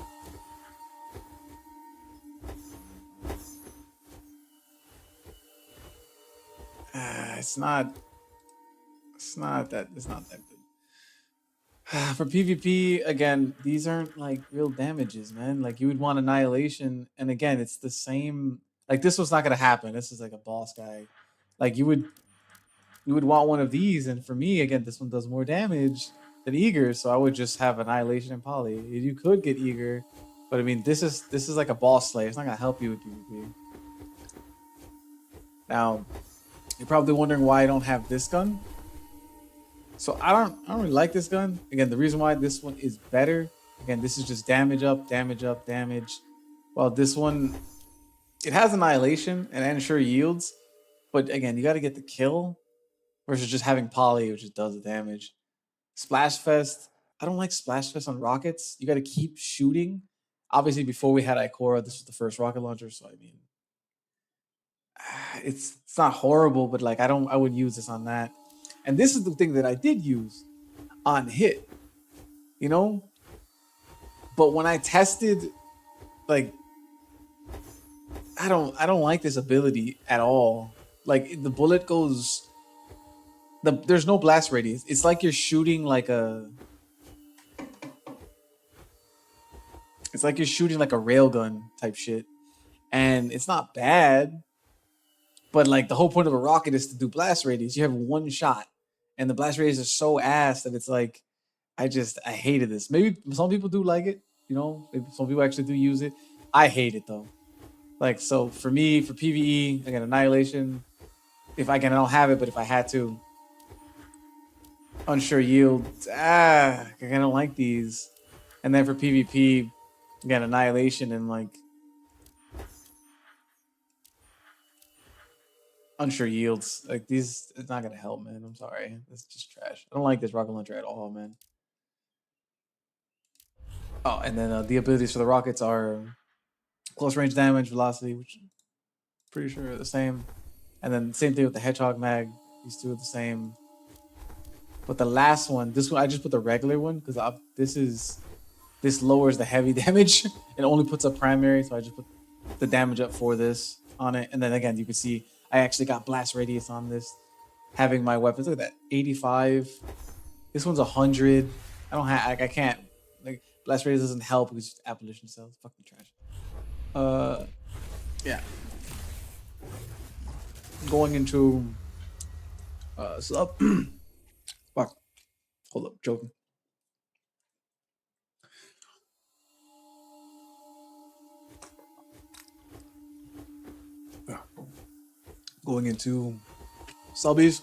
it's not. It's not that. It's not that good. For PvP, again, these aren't like real damages, man. Like you would want Annihilation, and again, it's the same. Like this was not gonna happen. This is like a boss guy. Like you would want one of these, and for me, again, this one does more damage than Eager, so I would just have Annihilation and Poly. You could get Eager, but I mean, this is like a boss slay. It's not gonna help you with PvP. Now, you're probably wondering why I don't have this gun. So I don't really like this gun. Again, the reason why this one is better. Again, this is just damage up, damage up, damage. Well, this one it has Annihilation and ensure yields, but again, you got to get the kill versus just having Poly, which just does the damage. Splash Fest. I don't like Splash Fest on rockets. You got to keep shooting. Obviously, before we had Ikora, this was the first rocket launcher, so I mean, it's not horrible, but like I would use this on that. And this is the thing that I did use on hit, you know. But when I tested, like, I don't like this ability at all. Like the bullet goes, there's no blast radius. It's like you're shooting like a It's like you're shooting like a railgun type shit, and it's not bad, But like the whole point of a rocket is to do blast radius. You have one shot, and the blast radius is so ass that it's like I hated this. Maybe some people do like it, you know. Maybe some people actually do use it. I hate it though. Like so for me, for PVE, again, Annihilation. If I can, I don't have it, but if I had to, unsure yield. I don't like these. And then for PvP, again, Annihilation and like unsure yields. Like these, it's not gonna help, man. I'm sorry. It's just trash. I don't like this rocket launcher at all, man. Oh, and then the abilities for the rockets are close range damage, velocity, which I'm pretty sure are the same. And then same thing with the Hedgehog Mag. These two are the same. But the last one, this one, I just put the regular one because this lowers the heavy damage. It only puts up primary, so I just put the damage up for this on it. And then again, you can see I actually got blast radius on this. Having my weapons, look at that, 85. This one's 100. I don't have, I can't, like, blast radius doesn't help because it's abolition cells. Fucking trash. Yeah. Going into sub. Fuck. Hold up, joking. Going into subbies.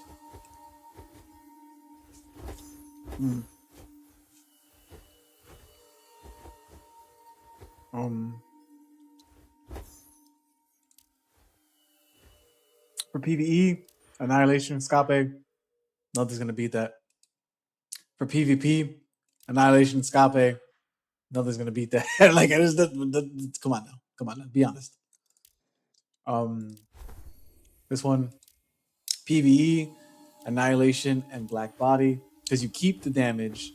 For PvE, Annihilation, Scape, nothing's gonna beat that. For PvP, Annihilation, Scape, nothing's gonna beat that. Like it is come on now, be honest. This one, PvE, Annihilation, and Black Body, because you keep the damage.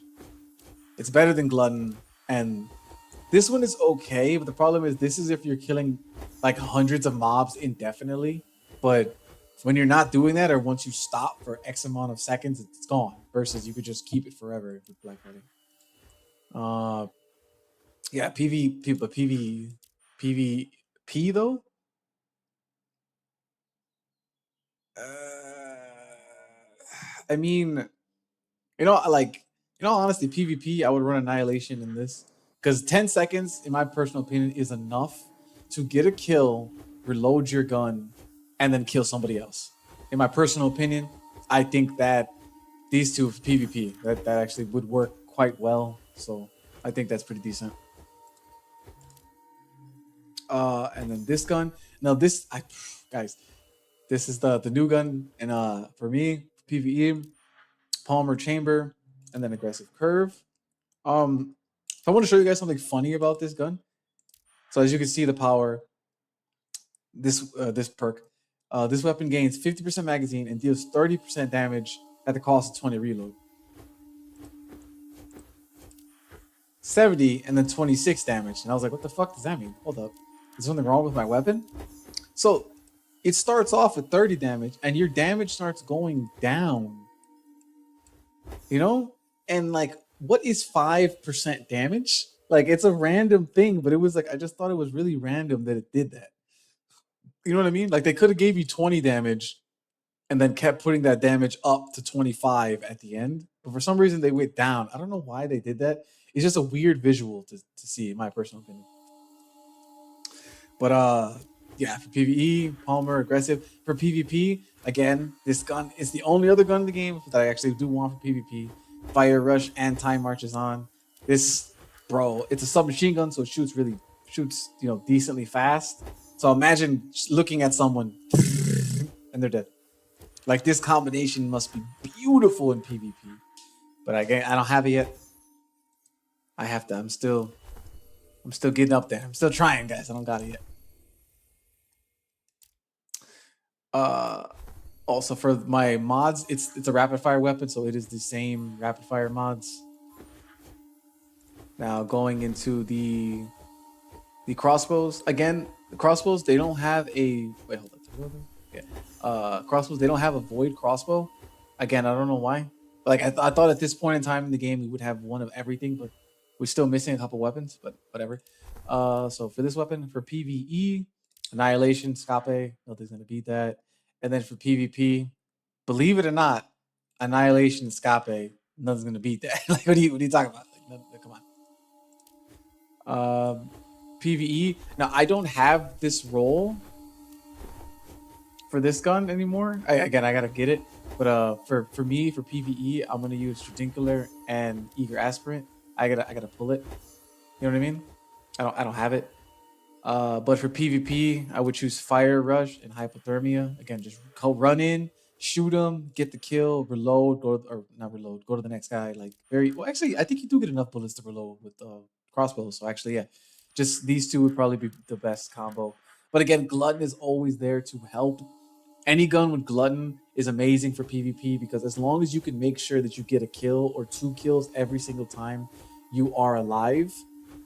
It's better than Glutton, and this one is okay, but the problem is this is if you're killing like hundreds of mobs indefinitely, but when you're not doing that, or once you stop for X amount of seconds, it's gone. Versus you could just keep it forever with Black Body. Yeah, PvP, but PvP though. I mean, like, in all honesty, PvP, I would run Annihilation in this because 10 seconds, in my personal opinion, is enough to get a kill, reload your gun, and then kill somebody else. In my personal opinion, I think that these two PvP that actually would work quite well. So I think that's pretty decent. And then this gun. Now guys, this is the new gun, and for me, PvE, Palmer Chamber, and then aggressive curve. I want to show you guys something funny about this gun. So as you can see, the power, this perk, this weapon gains 50% magazine and deals 30% damage at the cost of 20 reload. 70 and then 26 damage. And I was like, what the fuck does that mean? Hold up. Is something wrong with my weapon? So it starts off with 30 damage and your damage starts going down. You know? And like, what is 5% damage? Like, it's a random thing, but it was like, I just thought it was really random that it did that. You know what I mean? Like, they could have gave you 20 damage and then kept putting that damage up to 25 at the end. But for some reason, they went down. I don't know why they did that. It's just a weird visual to see, in my personal opinion. But yeah, for PvE, Palmer, aggressive. For PvP, again, this gun is the only other gun in the game that I actually do want for PvP. Fire Rush and Time March is on. This, bro, it's a submachine gun, so it shoots decently fast. So imagine looking at someone and they're dead. Like, this combination must be beautiful in PvP. But I don't have it yet. I have to. I'm still getting up there. I'm still trying, guys. I don't got it yet. Also for my mods, it's a rapid fire weapon, so it is the same rapid fire mods. Now going into the crossbows again. The crossbows, they don't have a hold on. Yeah. Crossbows, they don't have a void crossbow. Again, I don't know why. Like I thought at this point in time in the game we would have one of everything, but we're still missing a couple weapons. But whatever. So for this weapon, for PVE, Annihilation, Scape, nothing's gonna beat that. And then for PvP, believe it or not, Annihilation and Scape, nothing's gonna beat that. Like, what are you talking about? Like, come on. PVE. Now I don't have this role for this gun anymore. Again, I gotta get it. But for me, for PVE, I'm gonna use Stradincular and Eager Aspirant. I gotta pull it. You know what I mean? I don't have it. But for PvP, I would choose Fire Rush and Hypothermia. Again, just run in, shoot him, get the kill, reload, or not reload, go to the next guy. Like very well. Actually, I think you do get enough bullets to reload with Crossbow. So actually, yeah, just these two would probably be the best combo. But again, Glutton is always there to help. Any gun with Glutton is amazing for PvP because as long as you can make sure that you get a kill or 2 kills every single time you are alive,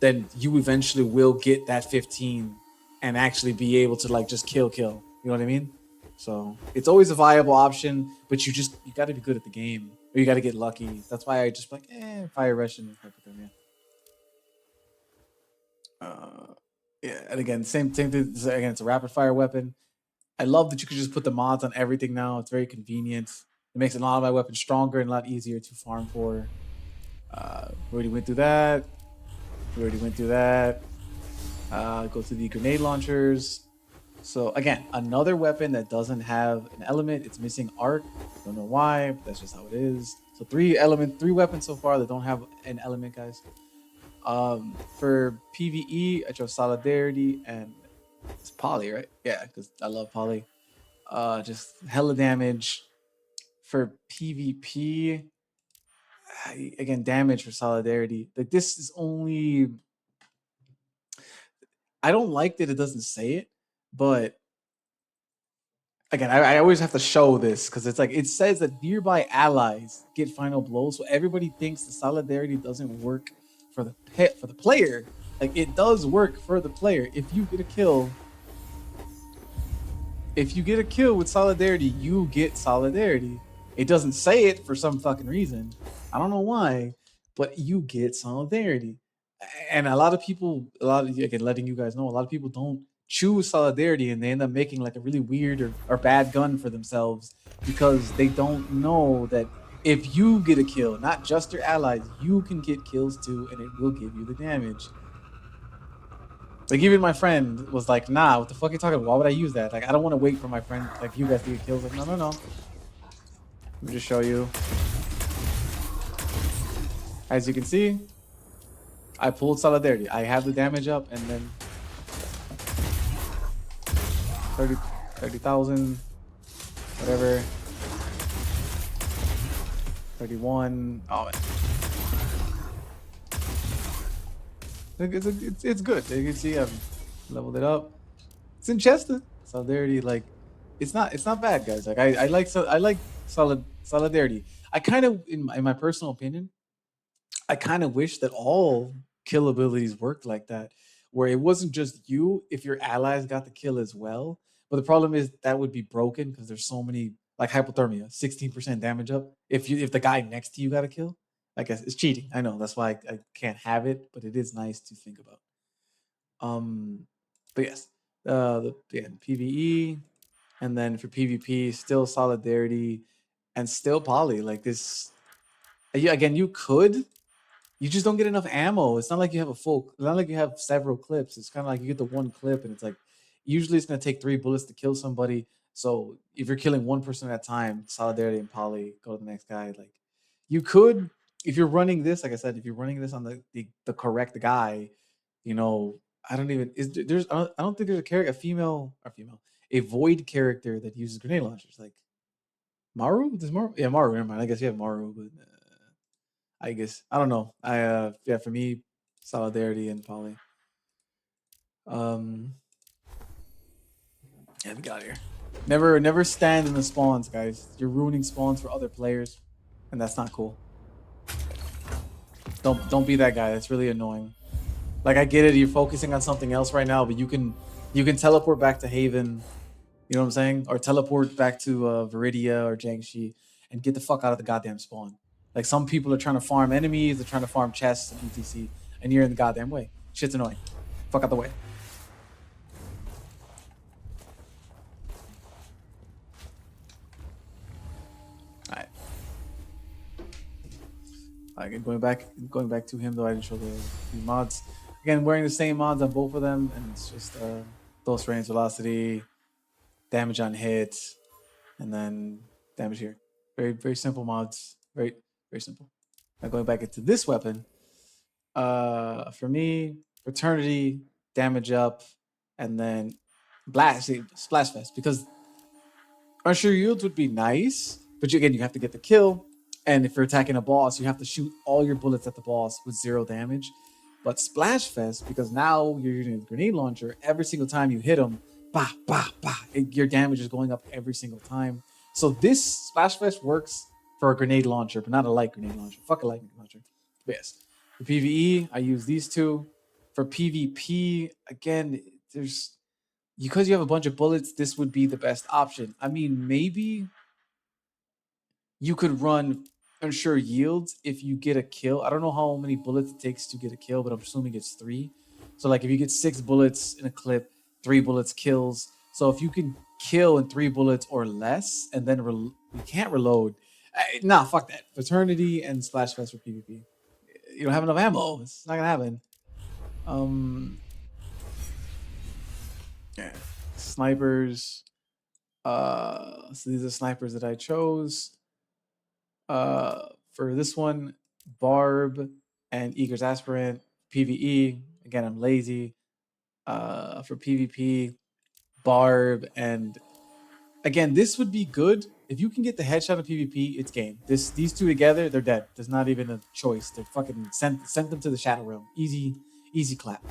then you eventually will get that 15 and actually be able to like just kill. You know what I mean? So it's always a viable option, but you got to be good at the game or you got to get lucky. That's why I just like Fire Rush and Hypothermia. Yeah, and again, same thing. Again, it's a rapid fire weapon. I love that you can just put the mods on everything now. It's very convenient. It makes a lot of my weapons stronger and a lot easier to farm for. We already went through that. Go to the grenade launchers. So again, another weapon that doesn't have an element. It's missing arc. Don't know why, but that's just how it is. So three weapons so far that don't have an element, guys. For PvE, I chose Solidarity and it's Poly, right? Yeah, because I love Poly. Just hella damage. For PvP, again, damage for Solidarity. Like this is only. I don't like that it doesn't say it, but again, I always have to show this because it's like it says that nearby allies get final blow, so everybody thinks the Solidarity doesn't work for the player. Like it does work for the player. If you get a kill with Solidarity, you get Solidarity. It doesn't say it for some fucking reason. I don't know why, but you get Solidarity. And a lot of people, again, letting you guys know, a lot of people don't choose Solidarity and they end up making like a really weird or bad gun for themselves because they don't know that if you get a kill, not just your allies, you can get kills too and it will give you the damage. Like even my friend was like, "Nah, what the fuck are you talking about? Why would I use that? Like I don't want to wait for my friend, like you guys to get kills." Like, no. Let me just show you. As you can see, I pulled Solidarity. I have the damage up and then 30,000, whatever. 31. Oh man. It's good. You can see I've leveled it up. It's in Chester. Solidarity, like it's not bad, guys. Like I like Solidarity. I kind of in my personal opinion, I kind of wish that all kill abilities worked like that, where it wasn't just you if your allies got the kill as well. But the problem is that would be broken because there's so many like Hypothermia, 16% damage up. If the guy next to you got a kill, I guess it's cheating. I know that's why I can't have it, but it is nice to think about. But yes, PVE, and then for PvP, still Solidarity, and still Poly. Like this, again, you just don't get enough ammo. It's not like you have it's not like you have several clips. It's kind of like you get the one clip, and it's like usually it's gonna take 3 bullets to kill somebody. So if you're killing one person at a time, Solidarity and Poly, go to the next guy. Like you could, if you're running this, like I said, if you're running this on the correct guy, you know, I don't even I don't think there's a void character that uses grenade launchers. Like Maru, does Maru? Yeah, Maru. Never mind. I guess you have Maru, but. I guess I don't know. Yeah, for me, Solidarity and Poly. Yeah, we got here. Never stand in the spawns, guys. You're ruining spawns for other players, and that's not cool. Don't be that guy. That's really annoying. Like I get it, you're focusing on something else right now, but you can teleport back to Haven. You know what I'm saying? Or teleport back to Viridia or Jiangxi and get the fuck out of the goddamn spawn. Like some people are trying to farm enemies, they're trying to farm chests and ETC, and you're in the goddamn way. Shit's annoying. Fuck out the way. Again, going back to him though, I didn't show the mods. Again, wearing the same mods on both of them, and it's just dose range, velocity, damage on hit, and then damage here. Very simple mods. Very simple. Now going back into this weapon, for me, Fraternity, damage up, and then Splash Fest, because unsure yields would be nice, but again, you have to get the kill. And if you're attacking a boss, you have to shoot all your bullets at the boss with 0 damage. But Splash Fest, because now you're using a grenade launcher, every single time you hit them, bah, bah, bah, your damage is going up every single time. So this Splash Fest works for a grenade launcher, but not a light grenade launcher. Fuck a light grenade launcher. But yes. For PvE, I use these two. For PvP, again, there's because you have a bunch of bullets, this would be the best option. I mean, maybe you could run unsure yields if you get a kill. I don't know how many bullets it takes to get a kill, but I'm assuming it's 3. So like if you get 6 bullets in a clip, 3 bullets kills. So if you can kill in 3 bullets or less, and then you can't reload. Nah, fuck that. Fraternity and Splash Fest for PvP. You don't have enough ammo. It's not gonna happen. Yeah. Snipers. So these are snipers that I chose. For this one, Barb and Eager's Aspirant. PvE, again, I'm lazy. For PvP, Barb, and again, this would be good if you can get the headshot of PvP. It's game. These two together, they're dead. There's not even a choice. They're fucking sent them to the Shadow Realm. Easy clap.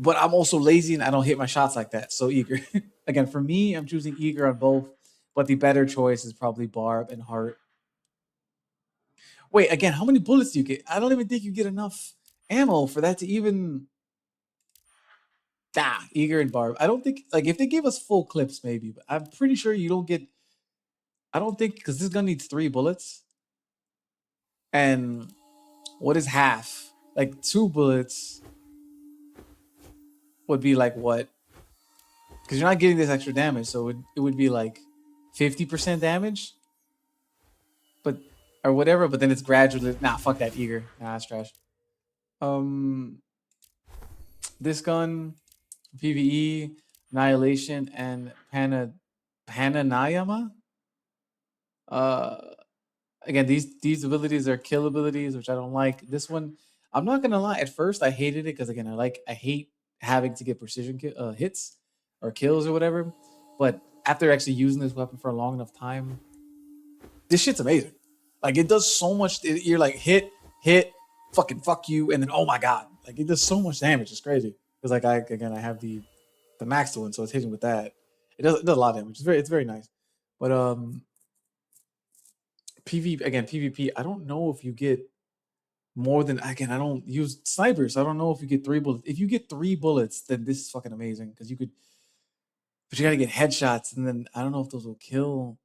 But I'm also lazy and I don't hit my shots like that. So Eager. Again, for me, I'm choosing Eager on both, but the better choice is probably Barb and Heart. Wait, again, how many bullets do you get? I don't even think you get enough ammo for that to even. Eager and Barb. I don't think, like, if they gave us full clips, maybe, but I'm pretty sure you don't get. I don't think, because this gun needs 3 bullets. And what is half? Like, 2 bullets would be like what? Because you're not getting this extra damage, so it would be like 50% damage, but or whatever. But then it's gradually. Nah, fuck that Eager. Nah, it's trash. This gun, PVE, Annihilation, and Pananayama. Uh, Again, these abilities are kill abilities, which I don't like. This one, I'm not gonna lie. At first, I hated it because again, I hate having to get precision hits or kills or whatever. But after actually using this weapon for a long enough time, this shit's amazing. Like it does so much. You're like hit, fucking fuck you, and then oh my god, like it does so much damage. It's crazy because like I have the max one, so it's hitting with that. It does a lot of damage. It's very nice. But PvP. I don't know if you get more than again. I don't use snipers. So I don't know if you get 3 bullets. If you get 3 bullets, then this is fucking amazing because you could. But you gotta get headshots, and then I don't know if those will kill.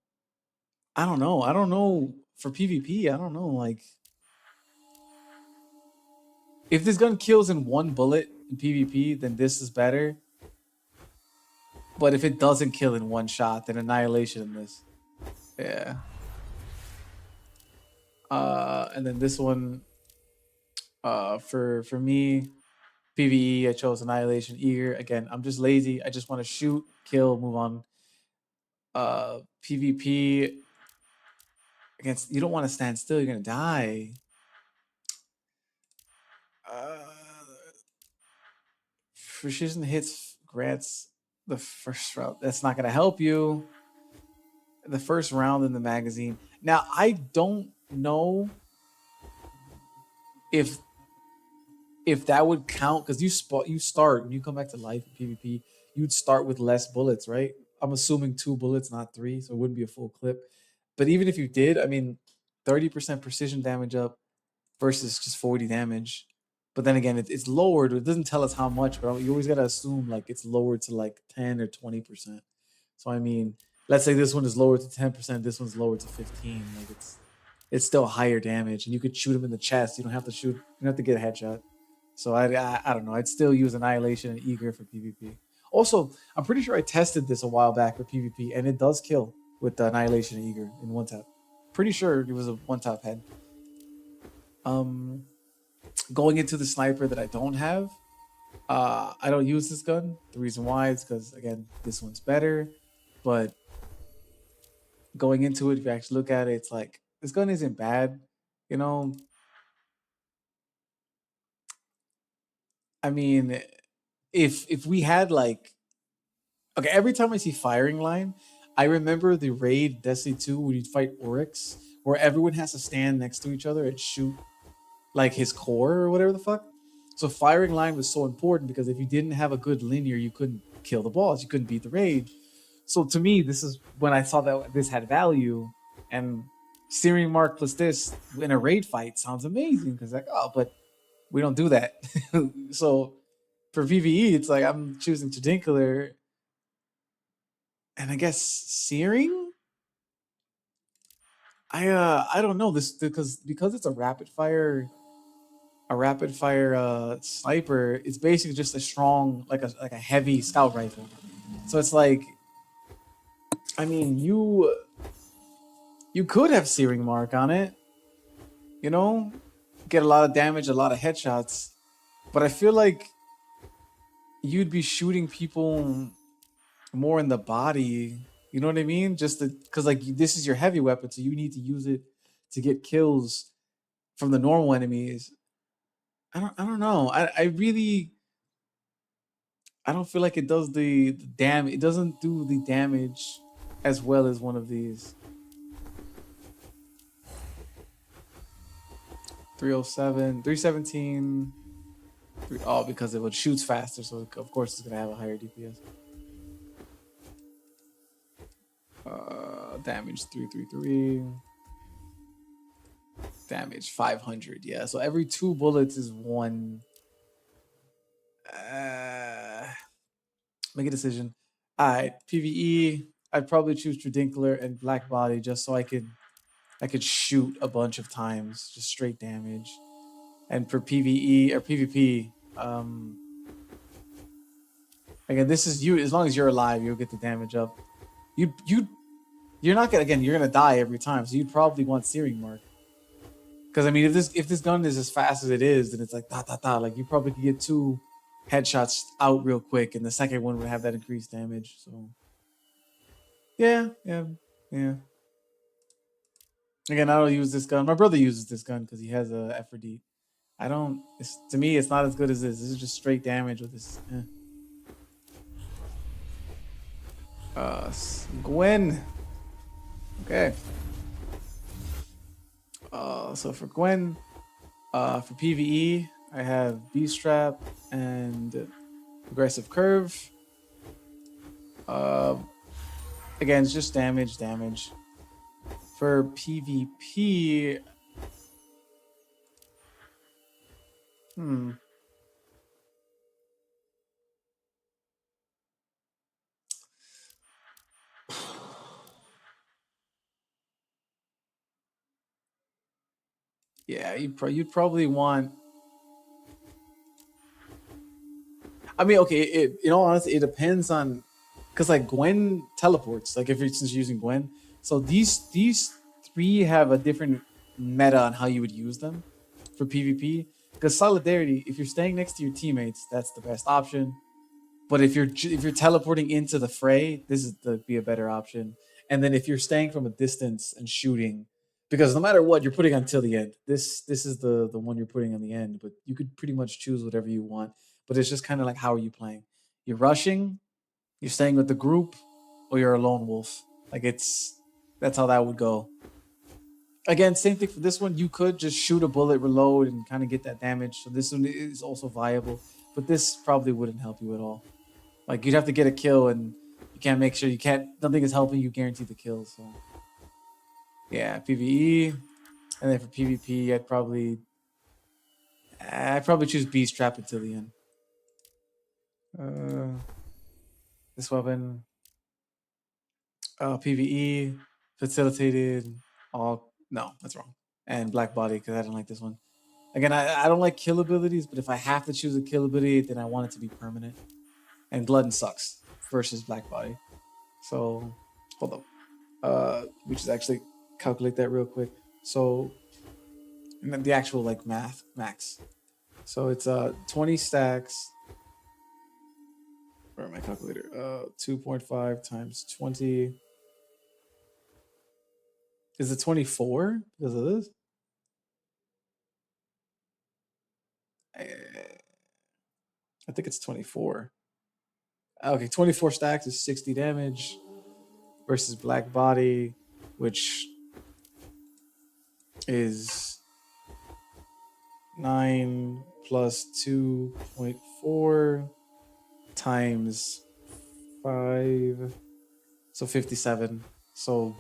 I don't know. I don't know for PvP. I don't know. Like if this gun kills in 1 bullet in PvP, then this is better. But if it doesn't kill in 1 shot, then Annihilation in this. Yeah. And then this one, for me, PVE, I chose Annihilation. Eager. Again, I'm just lazy. I just want to shoot, kill, move on. PvP against you don't want to stand still. You're gonna die. Precision hits grants the first round. That's not gonna help you. The first round in the magazine. Now I don't know if that would count because you start when you come back to life in PvP, you'd start with less bullets, right? I'm assuming 2 bullets, not 3, so it wouldn't be a full clip. But even if you did, I mean, 30% precision damage up versus just 40 damage. But then again, it's lowered. It doesn't tell us how much, but you always gotta assume like it's lowered to like 10 or 20%. So I mean, let's say this one is lowered to 10%, this one's lowered to 15. Like it's still higher damage, and you could shoot him in the chest. You don't have to shoot. You don't have to get a headshot. So I don't know. I'd still use Annihilation and Eager for PvP. Also, I'm pretty sure I tested this a while back for PvP, and it does kill with the Annihilation and Eager in 1 tap. Pretty sure it was a 1 tap head. Going into the sniper that I don't have, I don't use this gun. The reason why is because again, this one's better. But going into it, if you actually look at it, it's like this gun isn't bad. You know, I mean, if we had like okay, every time I see firing line, I remember the raid Destiny 2 when you fight Oryx, where everyone has to stand next to each other and shoot like his core or whatever the fuck. So firing line was so important because if you didn't have a good linear, you couldn't kill the boss, you couldn't beat the raid. So to me, this is when I saw that this had value, and steering mark plus this in a raid fight sounds amazing because like oh, but we don't do that. So for PVE, it's like I'm choosing Tradincular, and I guess Searing. I don't know this because it's a rapid fire sniper. It's basically just a strong like a heavy scout rifle. So it's like I mean you could have Searing Mark on it, you know, get a lot of damage, a lot of headshots, but I feel like you'd be shooting people more in the body. You know what I mean? Just because like this is your heavy weapon, so you need to use it to get kills from the normal enemies. I don't know. I really I don't feel like it does the damage. It doesn't do the damage as well as one of these. 307, 317. Oh, because it shoots faster, so of course it's gonna have a higher DPS. Damage 333. Damage 500. Yeah, so every 2 bullets is one. Uh, Make a decision. All right, PVE. I'd probably choose Tradincular and Black Body just so I could shoot a bunch of times, just straight damage. And for PVE or PvP, again, this is you. As long as you're alive, you'll get the damage up. You you're not gonna again. You're gonna die every time, so you'd probably want Searing Mark. Because I mean, if this gun is as fast as it is, then it's like da da da. Like you probably could get 2 headshots out real quick, and the second one would have that increased damage. So yeah, yeah, yeah. Again, I don't use this gun. My brother uses this gun because he has a F4D. I don't. To me, it's not as good as this. This is just straight damage with this. Gwen. Okay. So for Gwen, for PVE, I have Beast Trap and Aggressive Curve. Uh, Again, it's just damage, damage. For PvP, hmm. Yeah, you'd probably want. I mean, okay. In all honesty, it depends on because like Gwen teleports. Like if you're since you're using Gwen, so these three have a different meta on how you would use them for PvP. Because solidarity, if you're staying next to your teammates, that's the best option. But if you're teleporting into the fray, this is the be a better option. And then if you're staying from a distance and shooting, because no matter what, you're putting until the end. This is the one you're putting on the end. But you could pretty much choose whatever you want. But it's just kind of like how are you playing? You're rushing, you're staying with the group, or you're a lone wolf. Like that's how that would go. Again, same thing for this one. You could just shoot a bullet, reload, and kind of get that damage. So this one is also viable. But this probably wouldn't help you at all. Like you'd have to get a kill, and you can't make sure you can't. Nothing is helping you guarantee the kill. So yeah, PVE, and then for PvP, I'd probably choose Beast Trap until the end. Uh, this weapon, PVE, facilitated. All no, that's wrong. And Black Body because I don't like this one. Again, I don't like kill abilities, but if I have to choose a kill ability, then I want it to be permanent. And Glutton sucks versus Black Body. So hold up. We just actually calculate that real quick. So And then the actual like max. So it's 20 stacks. Where my calculator? 2.5 times 20. Is it 24 because of this? I think it's 24. Okay, 24 stacks is 60 damage versus Black Body, which is 9 plus 2.4 times 5. So 57. So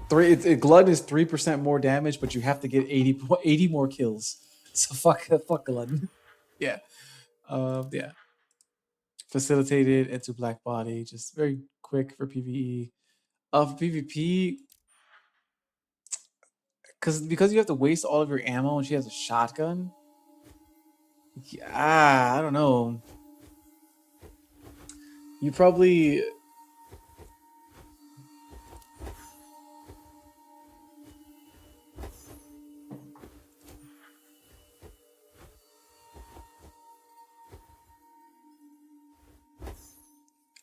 Glutton is 3% more damage, but you have to get 80 more kills. So fuck Glutton. Yeah. Yeah. Facilitated into Black Body, just very quick for PvE. For PvP, because you have to waste all of your ammo and she has a shotgun. Yeah, I don't know. You probably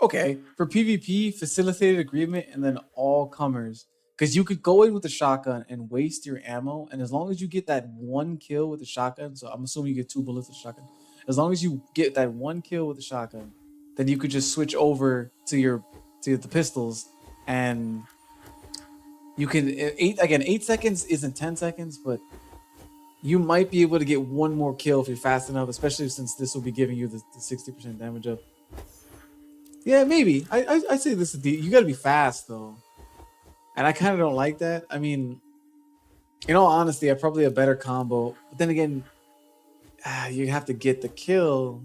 okay for PvP facilitated agreement and then all comers because you could go in with the shotgun and waste your ammo, and as long as you get that one kill with the shotgun, so I'm assuming you get 2 bullets with the shotgun. As long as you get that one kill with the shotgun, then you could just switch over to the pistols, and you can 8 seconds isn't 10 seconds, but you might be able to get one more kill if you're fast enough, especially since this will be giving you the 60% damage up. Yeah, maybe. I say this is you got to be fast though, and I kind of don't like that. I mean, in all honesty, I probably a better combo, but then again, you have to get the kill.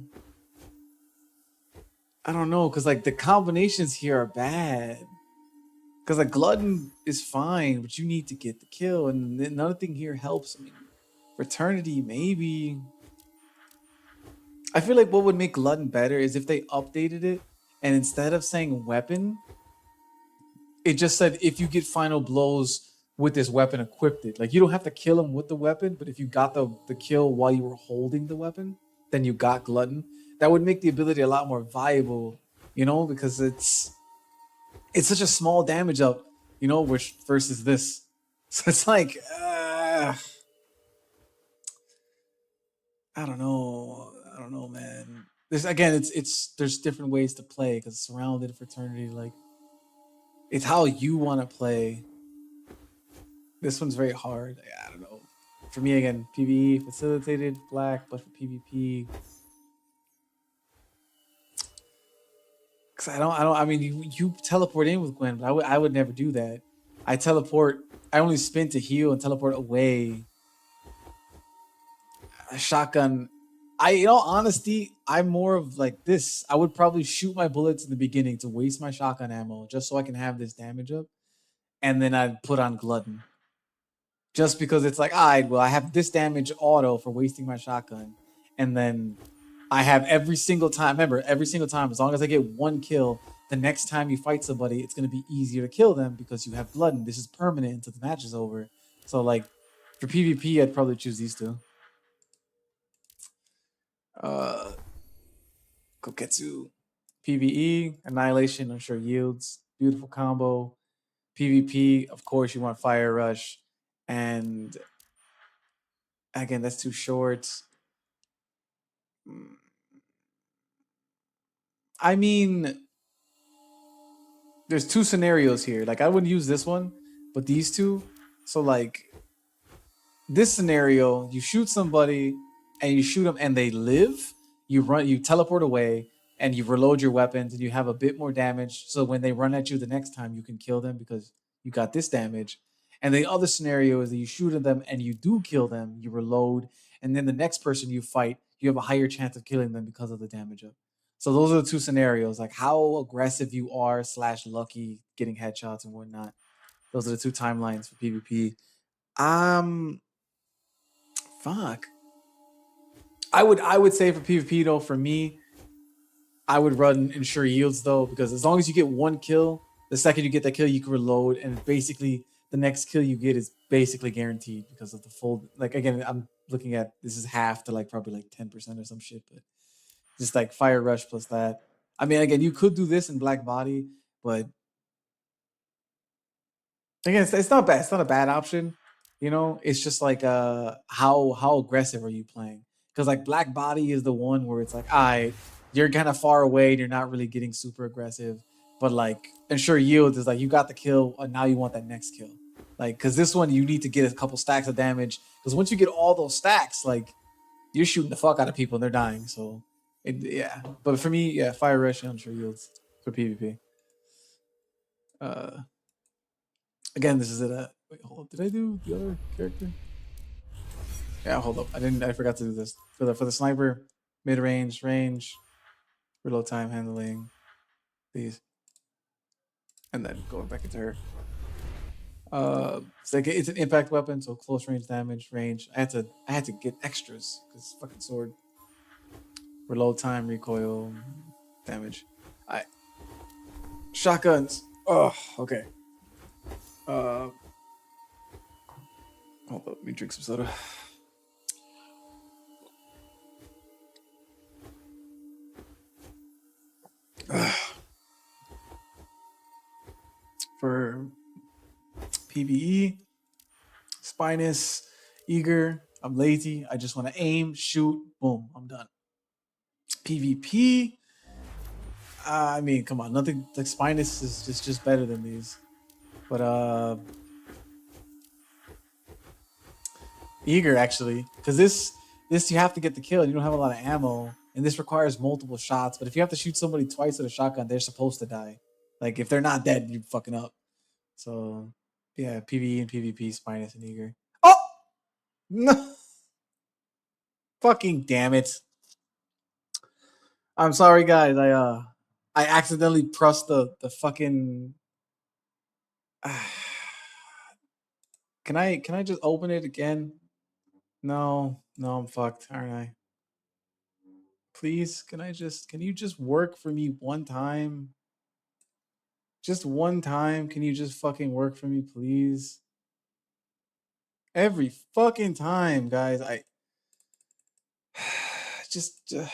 I don't know, because like the combinations here are bad. Because like Glutton is fine, but you need to get the kill, and another thing here helps. I mean, Fraternity maybe. I feel like what would make Glutton better is if they updated it, and instead of saying weapon, it just said if you get final blows with this weapon equipped. Like you don't have to kill him with the weapon, but if you got the kill while you were holding the weapon, then you got Glutton. That would make the ability a lot more viable, because it's such a small damage up, which versus this. So it's like I don't know, man. There's again, there's different ways to play because surrounded fraternity, like it's how you want to play. This one's very hard. I don't know. For me, again, PVE facilitated Black, but for PvP, because I don't. I mean, you teleport in with Gwen, but I would never do that. I teleport. I only spin to heal and teleport away. A shotgun. In all honesty, I'm more of like this. I would probably shoot my bullets in the beginning to waste my shotgun ammo just so I can have this damage up, and then I'd put on Glutton. Just because it's like, all right, well, I have this damage auto for wasting my shotgun, and then I have every single time. Remember, every single time, as long as I get one kill, the next time you fight somebody, it's going to be easier to kill them because you have blood, and this is permanent until the match is over. So, like, for PvP, I'd probably choose these two. Koketsu, PvE, Annihilation, I'm sure yields. Beautiful combo. PvP, of course, you want Fire Rush, and again, that's too short. I mean, there's 2 scenarios here. Like I wouldn't use this one, but these two. So like this scenario, you shoot somebody and you shoot them and they live. You teleport away and you reload your weapons and you have a bit more damage. So when they run at you the next time, you can kill them because you got this damage. And the other scenario is that you shoot at them and you do kill them, you reload, and then the next person you fight, you have a higher chance of killing them because of the damage up. So those are the 2 scenarios, like how aggressive you are / lucky getting headshots and whatnot. Those are the 2 timelines for PvP. Fuck. I would say for PvP though, for me, I would run ensure yields though, because as long as you get one kill, the second you get that kill, you can reload, and basically the next kill you get is basically guaranteed because of the full. Like again, I'm looking at this is half to like probably like 10% or some shit, but just like fire rush plus that. I mean, again, you could do this in black body, but again, it's not bad. It's not a bad option. You know, it's just like how aggressive are you playing? Because like black body is the one where it's like, you're kind of far away and you're not really getting super aggressive. But like ensure yield is like you got the kill and now you want that next kill. Like because this one you need to get a couple stacks of damage. Because once you get all those stacks, like you're shooting the fuck out of people and they're dying. So yeah. But for me, yeah, fire rush and ensure yields for PvP. Uh Again, this is it. Wait, hold up. Did I do the other character? Yeah, hold up. I didn't. I forgot to do this for the sniper, mid range, range, reload time, handling, these, and then going back into her. So it's an impact weapon, so close range damage, range. I had to get extras because fucking sword. Reload time, recoil, damage. I shotguns. Oh, okay. Uh, Hold up. Let me drink some soda. For PVE, spinous, eager. I'm lazy. I just want to aim, shoot, boom, I'm done. PvP. I mean, come on, nothing like spinous is just better than these. But eager actually, because this you have to get the kill. You don't have a lot of ammo, and this requires multiple shots. But if you have to shoot somebody twice with a shotgun, they're supposed to die. Like if they're not dead, you're fucking up. So yeah, PvE and PvP, spinous and eager. Oh no! Fucking damn it! I'm sorry, guys. I accidentally pressed the fucking. Can I just open it again? No, no, I'm fucked, aren't I? Please, can you just work for me one time? Just one time, can you just fucking work for me, please? Every fucking time, guys. I just. All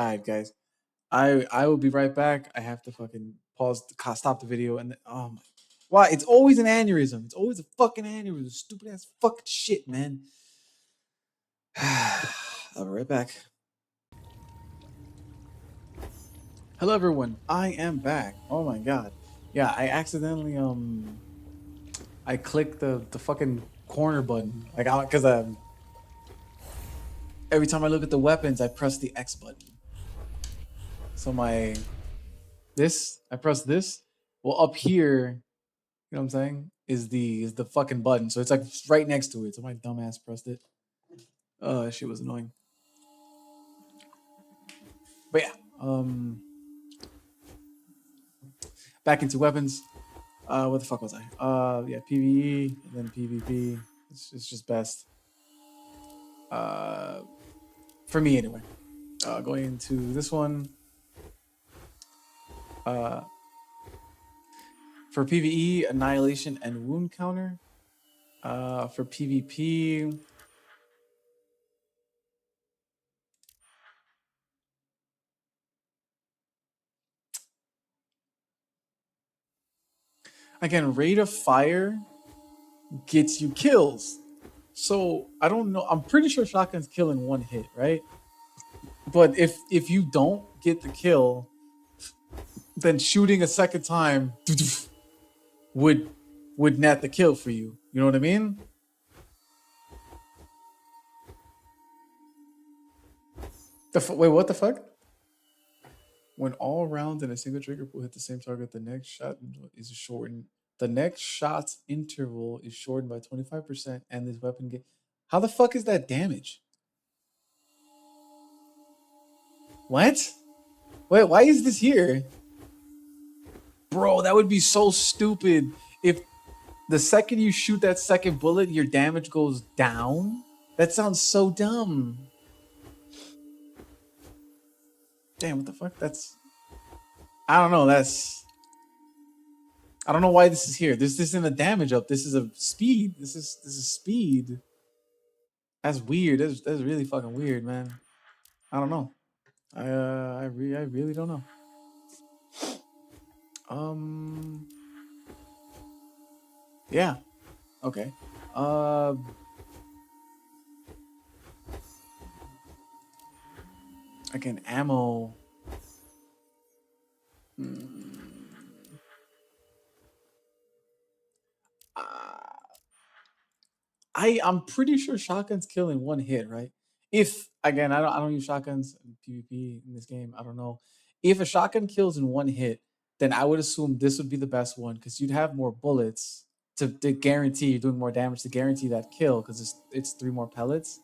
right, guys. I will be right back. I have to fucking stop the video, and then, oh my, why? It's always an aneurysm. It's always a fucking aneurysm. Stupid ass fucking shit, man. I'll be right back. Hello, everyone. I am back. Oh my god. Yeah, I accidentally I clicked the fucking corner button like because every time I look at the weapons, I press the X button. So I press this. Well, up here, you know what I'm saying? Is the fucking button. So it's like right next to it. So my dumbass pressed it. That shit was annoying. But yeah, back into weapons. What the fuck was I? Yeah, PVE and then PvP. It's just best. For me anyway. Going into this one. Uh, for PVE, annihilation and wound counter. For PvP, again, rate of fire gets you kills. So I don't know. I'm pretty sure shotguns kill in one hit, right? But if you don't get the kill, then shooting a second time would would net the kill for you. You know what I mean? Wait, what the fuck? When all rounds in a single trigger will hit the same target, the next shot is shortened. The next shot's interval is shortened by 25%, and this weapon get. How the fuck is that damage? What? Wait, why is this here? Bro, that would be so stupid if the second you shoot that second bullet, your damage goes down. That sounds so dumb. Damn, what the fuck? That's I don't know. I don't know why this is here. This isn't a damage up. This is a speed. This is speed. That's weird. That's really fucking weird, man. I don't know. I really don't know. Um. Yeah. Okay. Uh. Again, ammo. Hmm. Uh, I'm pretty sure shotguns kill in one hit, right? If again, I don't use shotguns in PvP in this game. I don't know. If a shotgun kills in one hit, then I would assume this would be the best one because you'd have more bullets to guarantee you're doing more damage to guarantee that kill because it's three more pellets.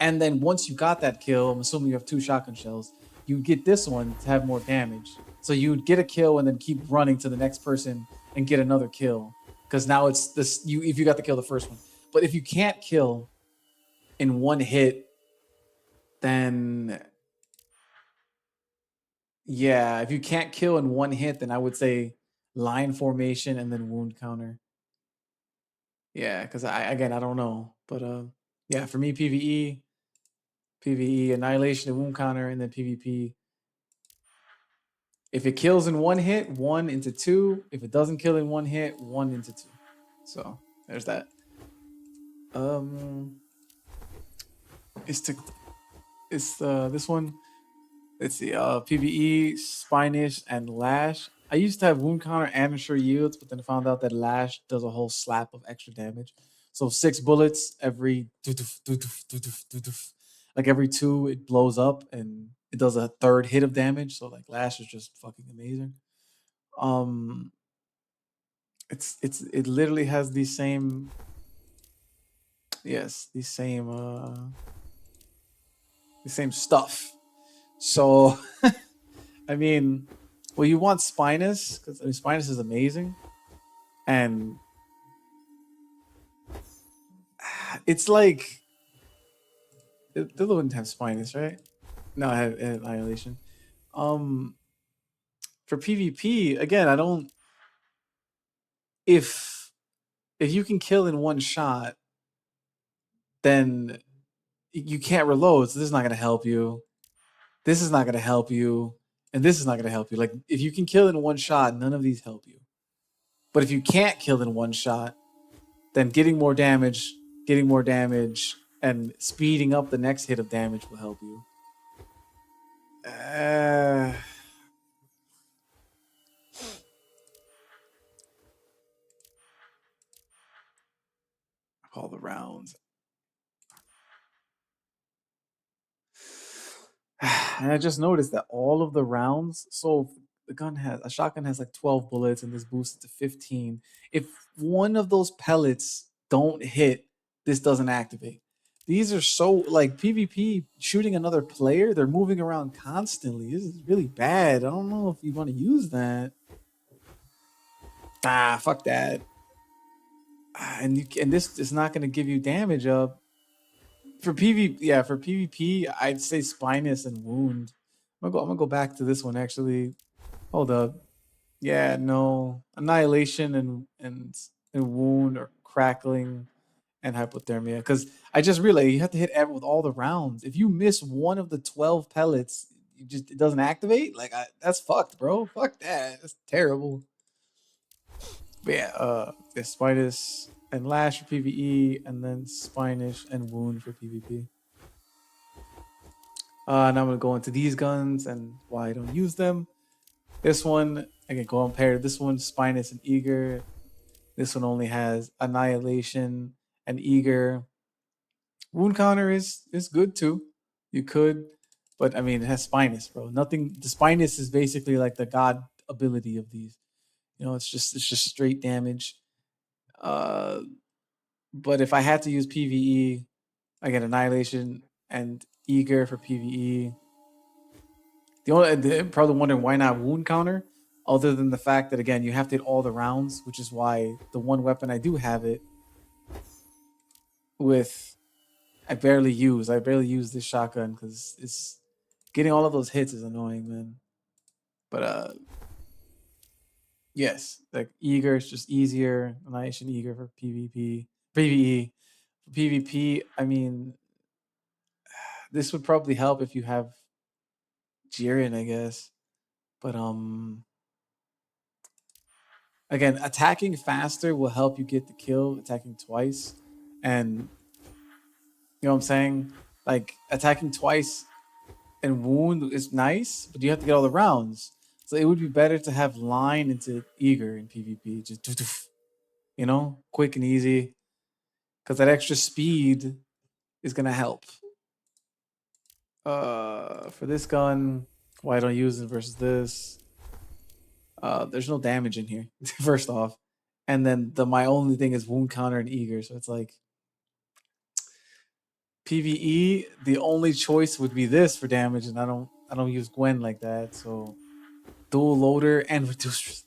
And then once you got that kill, I'm assuming you have two shotgun shells, you get this one to have more damage. So you would get a kill and then keep running to the next person and get another kill. Because now it's this you if you got to kill the first one. But if you can't kill in one hit, then yeah, if you can't kill in one hit, then I would say line formation and then wound counter. Yeah, because I don't know. But yeah, for me PvE, annihilation and wound counter, and then PvP. If it kills in one hit, 1 into 2. If it doesn't kill in one hit, 1 into 2. So there's that. Um, it's to it's this one. It's the PVE, Spinish, and Lash. I used to have wound counter and ensure yields, but then I found out that Lash does a whole slap of extra damage. So 6 bullets every like every 2, it blows up and it does a third hit of damage. So like Lash is just fucking amazing. Um, it literally has the same yes the same stuff. So I mean, well, you want Spinus because I mean, Spinus is amazing, and it's like the other one have Spinus, right? No, I had Annihilation. Um, for PvP, again, I don't. If if you can kill in one shot, then you can't reload. So this is not going to help you. This is not going to help you, and this is not going to help you. Like if you can kill in one shot, none of these help you. But if you can't kill in one shot, then getting more damage, and speeding up the next hit of damage will help you. All the rounds. And I just noticed that all of the rounds, so the gun has a shotgun has like 12 bullets and this boosted to 15. If one of those pellets don't hit, this doesn't activate. These are so like PvP shooting another player, they're moving around constantly. This is really bad. I don't know if you want to use that. Fuck that. And this is not going to give you damage up for PvP. Yeah, for PvP, I'd say Spinus and Wound. I'm gonna go back to this one actually. Hold up. Yeah, no. Annihilation and Wound or Crackling and Hypothermia. Because I just realized you have to hit every with all the rounds. If you miss one of the 12 pellets, it doesn't activate. Like that's fucked, bro. Fuck that. That's terrible. But yeah, the Spinus and Lash for PvE, and then Spinish and Wound for PvP. Now I'm gonna go into these guns and why I don't use them. This one, I can compare this one, Spinus and Eager. This one only has Annihilation and Eager. Wound counter is good too. You could, but I mean it has Spinus, bro. Nothing. The Spinus is basically like the god ability of these. You know, it's just straight damage. Uh, but if I had to use PVE, I get Annihilation and Eager for PVE. They're probably wondering why not wound counter, other than the fact that again you have to hit all the rounds, which is why the one weapon I do have it with, I barely use. I barely use this shotgun because it's getting all of those hits is annoying, man. But yes, like eager is just easier. Annihilation eager for PvP. PvE. For PvP, I mean, this would probably help if you have Jiren, I guess. But again, attacking faster will help you get the kill, attacking twice. And you know what I'm saying? Like attacking twice and wound is nice, but you have to get all the rounds. So it would be better to have line into eager in PvP. Just you know, quick and easy. Because that extra speed is gonna help. For this gun, why don't I use it versus this? There's no damage in here, first off. And then my only thing is wound counter and eager. So it's like PvE, the only choice would be this for damage, and I don't use Gwen like that. So dual loader and reduce.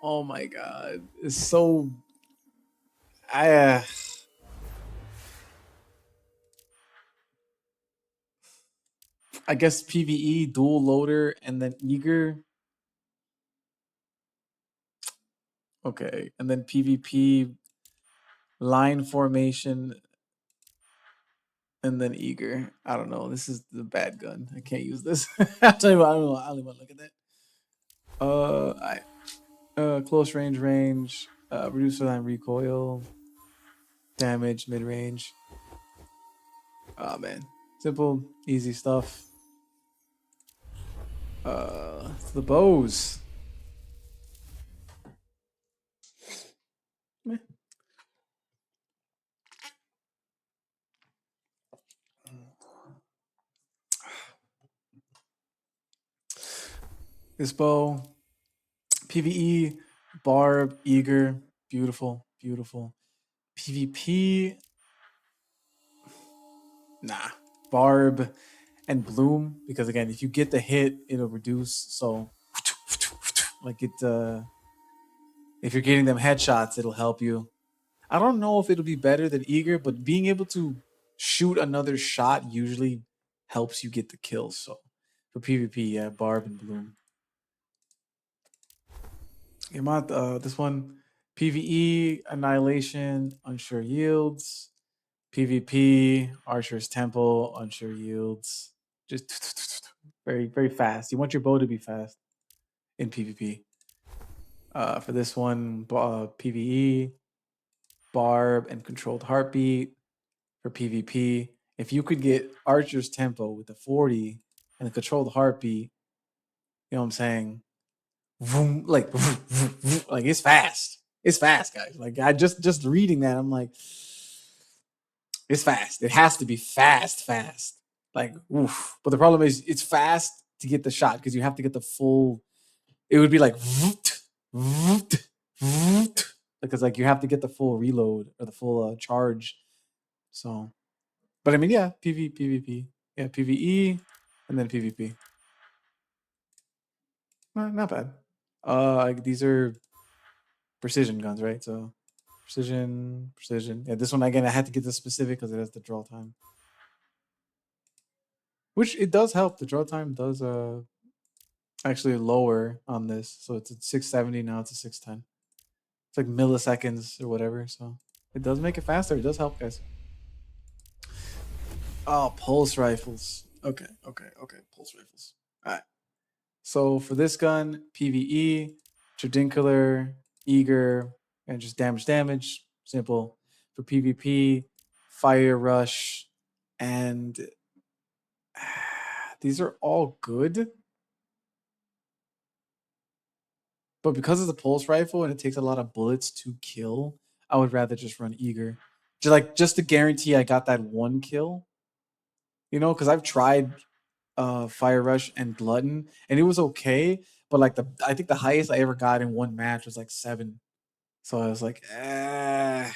Oh my god, it's so. I guess PVE dual loader and then eager. Okay, and then PvP line formation and then eager. I don't know. This is the bad gun. I can't use this. I'll tell you what, I don't know. I don't even want to look at that. Close range, reduce line recoil, damage, mid range. Oh man, simple, easy stuff. It's the bows. Meh. This bow, PVE, barb, eager, beautiful, beautiful. PvP, nah, barb and bloom because again, if you get the hit, it'll reduce. So, like if you're getting them headshots, it'll help you. I don't know if it'll be better than eager, but being able to shoot another shot usually helps you get the kills. So for PvP, yeah, barb and bloom. This one, PVE, Annihilation, Unsure Yields. PvP, Archer's Temple, Unsure Yields. Just very, very fast. You want your bow to be fast in PvP. For this one, PvE, Barb, and Controlled Heartbeat. For PvP, if you could get Archer's Tempo with the 40 and the Controlled Heartbeat, you know what I'm saying? Vroom, like vroom, vroom, vroom, like it's fast. It's fast, guys. Like I just reading that, I'm like, it's fast. It has to be fast, fast. Like oof. But the problem is, it's fast to get the shot because you have to get the full. It would be like, voot, voot, voot, because like you have to get the full reload or the full charge. So, but I mean, yeah, PvP, yeah, PVE, and then PvP. Not bad. These are precision guns, right? So precision, precision. Yeah, this one again, I had to get this specific because it has the draw time, which it does help. The draw time does actually lower on this, so it's at 670 now. It's a 610. It's like milliseconds or whatever. So it does make it faster. It does help, guys. Oh, pulse rifles. Okay, okay, okay. Pulse rifles. All right. So for this gun, PVE, Tridincular, Eager, and just damage. Simple. For PvP, Fire Rush, and these are all good. But because it's a pulse rifle and it takes a lot of bullets to kill, I would rather just run Eager. Just to guarantee I got that one kill. You know, because I've tried Fire Rush and Glutton, and it was okay. But like I think the highest I ever got in one match was like 7. So I was like, and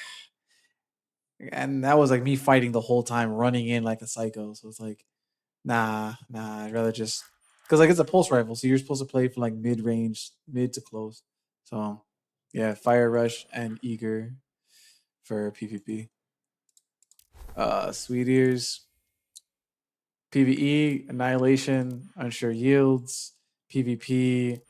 that was like me fighting the whole time, running in like a psycho. So it's like, nah, I'd rather just because like it's a pulse rifle, so you're supposed to play for like mid range, mid to close. So yeah, Fire Rush and Eager for PvP. Sweet Ears. PVE, Annihilation, Unsure Yields, PvP.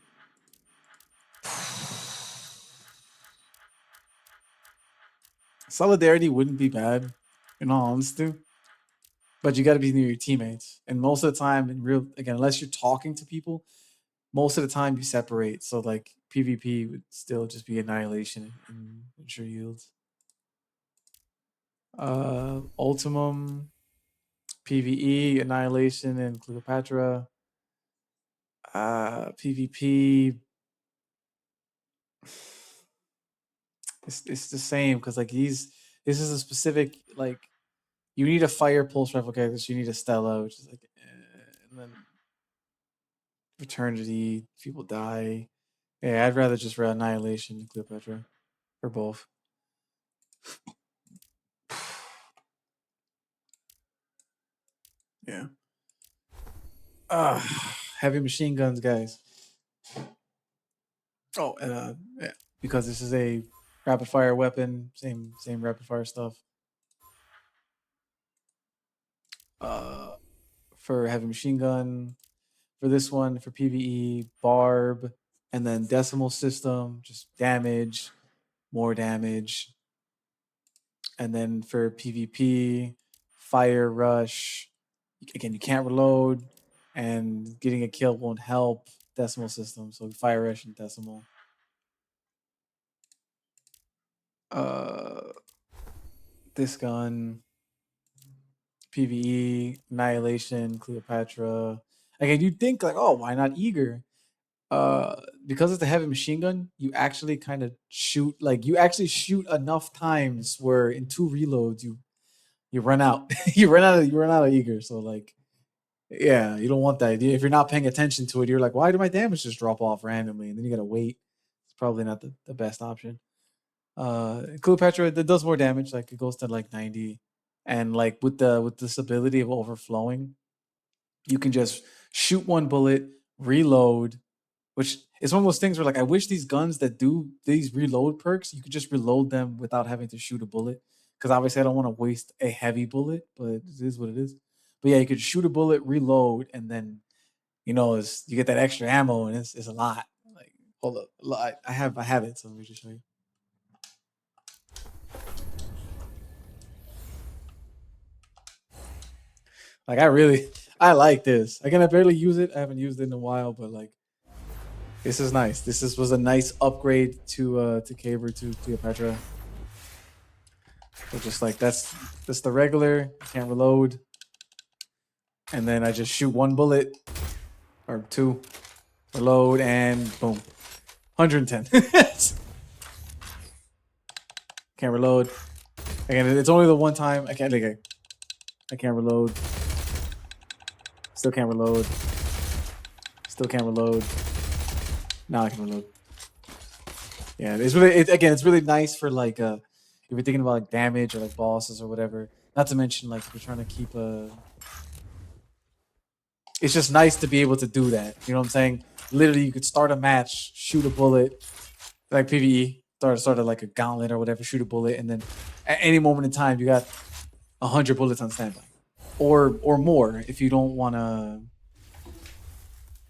Solidarity wouldn't be bad, in all honesty. But you got to be near your teammates. And most of the time, in real, again, unless you're talking to people, most of the time you separate. So like PvP would still just be Annihilation and Unsure Yields. Ultimum, PVE, Annihilation, and Cleopatra. PvP. It's the same because like this is a specific like you need a fire pulse rifle character, so you need a Stella, which is like and then Eternity, people die. Yeah, I'd rather just run Annihilation and Cleopatra. Or both. Yeah. Heavy machine guns, guys. Oh, and yeah, because this is a rapid fire weapon, same rapid fire stuff. Uh, for heavy machine gun, for this one for PVE, barb, and then decimal system, just damage, more damage, and then for PvP, fire rush. Again, you can't reload, and getting a kill won't help. Decimal system, so fire rush and decimal. Uh, this gun, PVE, Annihilation, Cleopatra. Again, you'd think like, oh, why not Eager? Because it's a heavy machine gun, you actually kind of shoot like you actually shoot enough times where in 2 reloads you run out. You run out of Eager. So like, yeah, you don't want that. If you're not paying attention to it, you're like, why do my damage just drop off randomly? And then you gotta wait. It's probably not the best option. Cleopatra that does more damage, like it goes to like 90. And like with this ability of overflowing, you can just shoot one bullet, reload, which is one of those things where like I wish these guns that do these reload perks, you could just reload them without having to shoot a bullet. Because obviously I don't want to waste a heavy bullet, but it is what it is. But yeah, you could shoot a bullet, reload, and then you get that extra ammo, and it's a lot. Like hold up, I have it, so let me just show you. Like I like this. Again, I barely use it. I haven't used it in a while, but like this is nice. Was a nice upgrade to Caber to Cleopatra. So just like that's the regular. Can't reload, and then I just shoot one bullet or two, reload, and boom, 110. Can't reload. Again, it's only the one time I can't. Like, I can't reload. Still can't reload. Still can't reload. Now I can reload. Yeah, it's really again, it's really nice for like if you're thinking about like damage or like bosses or whatever. Not to mention like if you're trying to keep a. It's just nice to be able to do that. You know what I'm saying? Literally, you could start a match, shoot a bullet, like PVE, start like a gauntlet or whatever, shoot a bullet, and then at any moment in time, you got 100 bullets on standby, or more if you don't want to.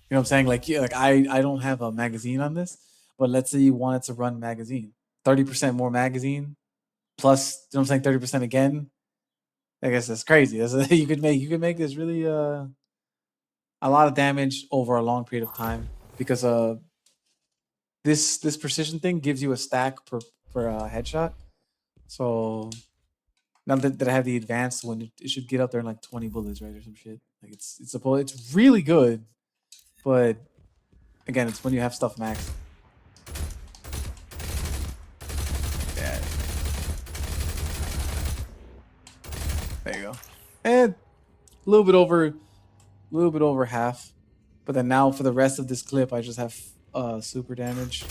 You know what I'm saying? Like, yeah, like I don't have a magazine on this, but let's say you wanted to run magazine, 30% more magazine plus. You know what I'm saying? 30% again. I guess that's crazy. You could make this really a lot of damage over a long period of time because this precision thing gives you a stack per headshot. So now that I have the advanced one, it should get up there in like 20 bullets, right, or some shit. Like it's really good, but again, it's when you have stuff maxed. Yeah, there you go. And a little bit over half. But then now for the rest of this clip, I just have super damage,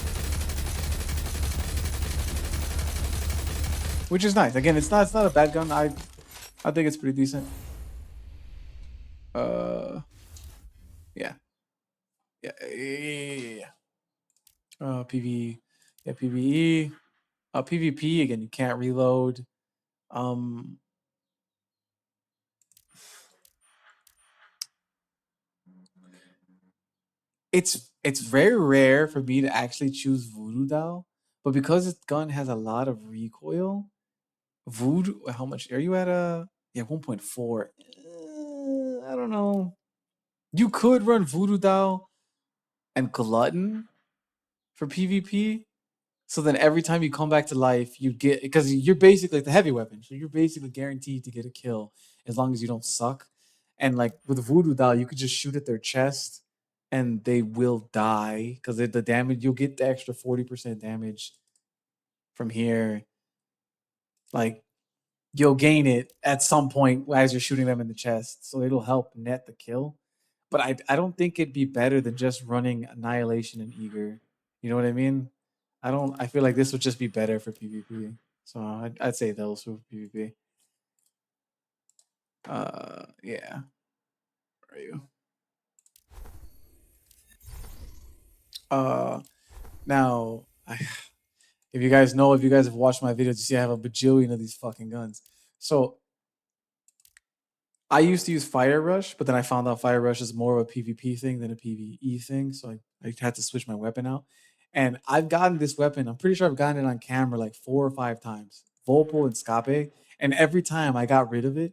which is nice. Again, it's not a bad gun. I think it's pretty decent. Uh, yeah, yeah. PV, yeah, PVE, PvP. Again, you can't reload. Um, It's very rare for me to actually choose Voodoo Dow, but because this gun has a lot of recoil, Voodoo. How much are you at? Yeah, 1.4. I don't know. You could run Voodoo Dow and Glutton for PvP. So then every time you come back to life, you get, because you're basically the heavy weapon. So you're basically guaranteed to get a kill as long as you don't suck. And like with Voodoo Doll, you could just shoot at their chest and they will die because the damage, you'll get the extra 40% damage from here. Like you'll gain it at some point as you're shooting them in the chest. So it'll help net the kill. But I don't think it'd be better than just running Annihilation and Eager. You know what I mean? I feel like this would just be better for PvP. So I'd say those for PvP. Yeah. Where are you? Uh, now, if you guys know, if you guys have watched my videos, you see I have a bajillion of these fucking guns. So I used to use Fire Rush, but then I found out Fire Rush is more of a PvP thing than a PvE thing. So I had to switch my weapon out. And I've gotten this weapon, I'm pretty sure I've gotten it on camera like 4 or 5 times. Volpol and Scape. And every time I got rid of it,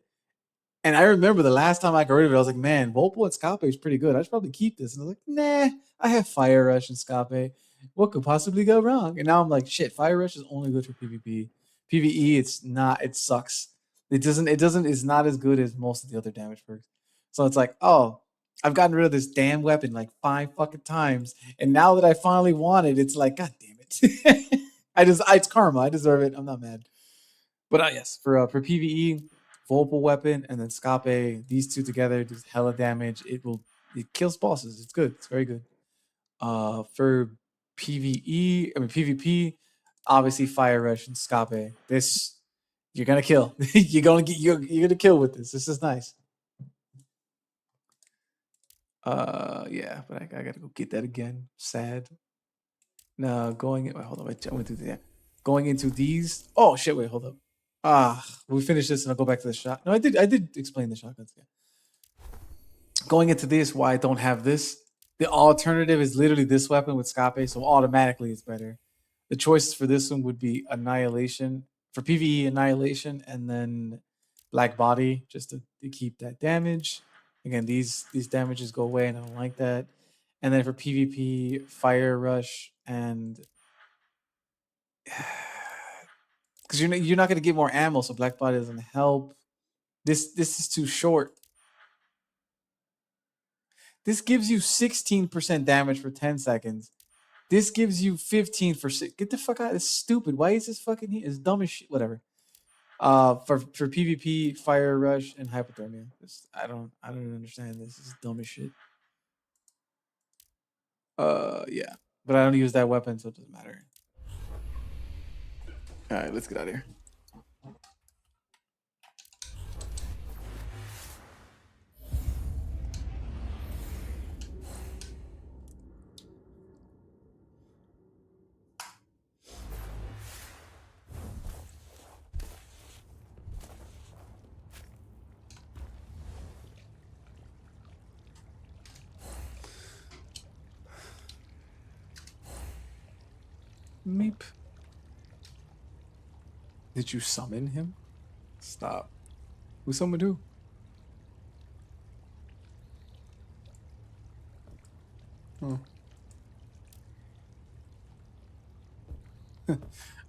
and I remember the last time I got rid of it, I was like, man, Volpol and Scape is pretty good. I should probably keep this. And I was like, nah, I have Fire Rush and Scape. What could possibly go wrong? And now I'm like, shit, Fire Rush is only good for PvP. PvE, it's not, it sucks. It's not as good as most of the other damage perks. So it's like, oh, I've gotten rid of this damn weapon like 5 fucking times. And now that I finally want it, it's like, God damn it. It's karma. I deserve it. I'm not mad. But yes, for PVE, Volpal weapon and then Scape, these two together do hella damage. It kills bosses. It's good. It's very good. For PVE, I mean PvP, obviously Fire Rush and Scape. This you're gonna kill. You're gonna kill with this. This is nice. Yeah, but I gotta go get that again. Sad. No, wait, hold on. I went through there. Going into these. Oh shit! Wait, hold up. We finish this and I'll go back to the shot. No, I did explain the shotguns. Yeah. Going into this, why I don't have this. The alternative is literally this weapon with Scape, so automatically it's better. The choices for this one would be Annihilation for PvE, Annihilation, and then Black Body just to keep that damage. Again, these damages go away, and I don't like that. And then for PvP, Fire Rush and because you're not going to get more ammo, so Black Body doesn't help. This is too short. This gives you 16% damage for 10 seconds. This gives you 15 for six. Get the fuck out. It's stupid. Why is this fucking here? It's dumb as shit. Whatever. For PvP, Fire Rush, and Hypothermia. I don't understand this. This is dumb as shit. Yeah. But I don't use that weapon, so it doesn't matter. Alright, let's get out of here. Meep. Did you summon him? Stop. Who summoned who? Oh.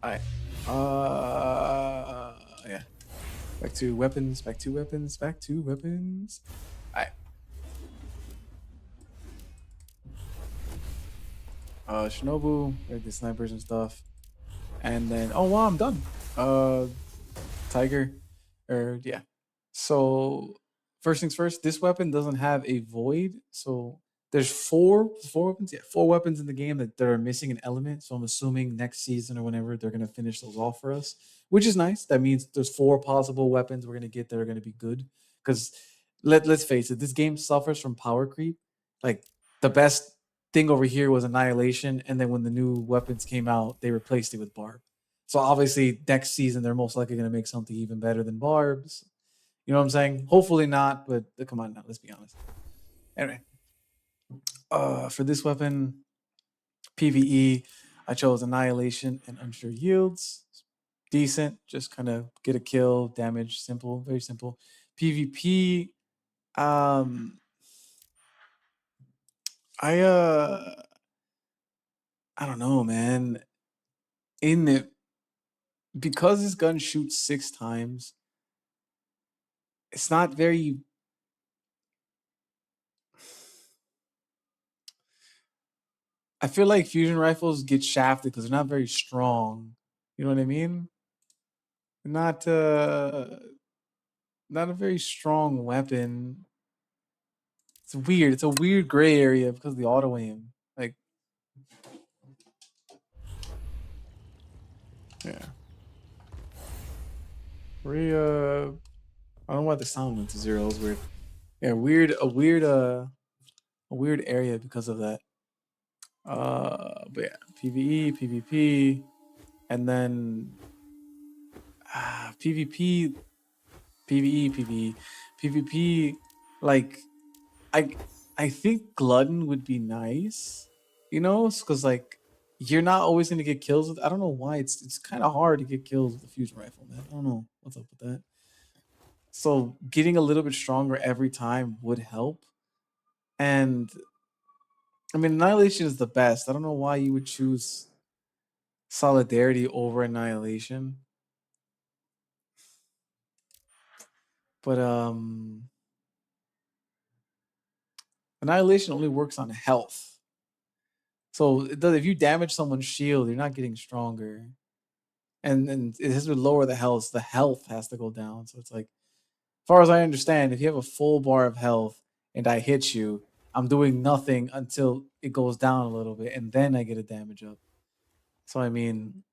Alright. Yeah. Back to weapons, back to weapons, back to weapons. Alright. Shinobu, like the snipers and stuff. And then, oh wow, I'm done. Tiger. Yeah. So first things first, this weapon doesn't have a void. So there's four weapons. Yeah, 4 weapons in the game that are missing an element. So I'm assuming next season or whenever they're gonna finish those off for us, which is nice. That means there's 4 possible weapons we're gonna get that are gonna be good. Because let's face it, this game suffers from power creep. Like the best thing over here was Annihilation, and then when the new weapons came out, they replaced it with Barb. So obviously next season they're most likely going to make something even better than Barb's. You know what I'm saying? Hopefully not, but come on now, let's be honest. Anyway, For this weapon, PVE, I chose Annihilation and Unsure Yields. Decent, just kind of get a kill, damage, simple, very simple. PvP, um, I uh, I don't know, man. In it, because this gun shoots 6 times, it's not very. I feel like fusion rifles get shafted because they're not very strong. You know what I mean? Not not a very strong weapon. It's weird. It's a weird gray area because of the auto aim. Like, yeah. I don't know why the sound went to 0. It was weird. Yeah, a weird area because of that. But yeah, PVE, PvP, and then PvP, PVE, PvE, PvP. Like, I I think Glutton would be nice, you know, because like you're not always gonna get kills with. I don't know why it's kind of hard to get kills with the fusion rifle, man. I don't know what's up with that. So getting a little bit stronger every time would help. And I mean, Annihilation is the best. I don't know why you would choose Solidarity over Annihilation. But Annihilation only works on health. So it does, if you damage someone's shield, you're not getting stronger. And it has to lower the health has to go down. So it's like, as far as I understand, if you have a full bar of health and I hit you, I'm doing nothing until it goes down a little bit, and then I get a damage up. So I mean,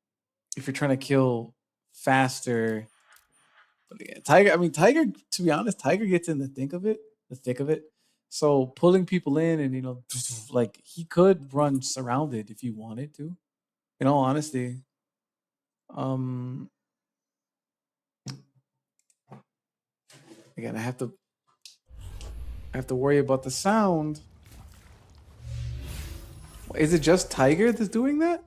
if you're trying to kill faster, but yeah, Tiger. I mean, Tiger. To be honest, Tiger gets in the thick of it. So pulling people in, and like he could run surrounded if you wanted to. In all honesty, um, again, I have to worry about the sound. Is it just Tiger that's doing that?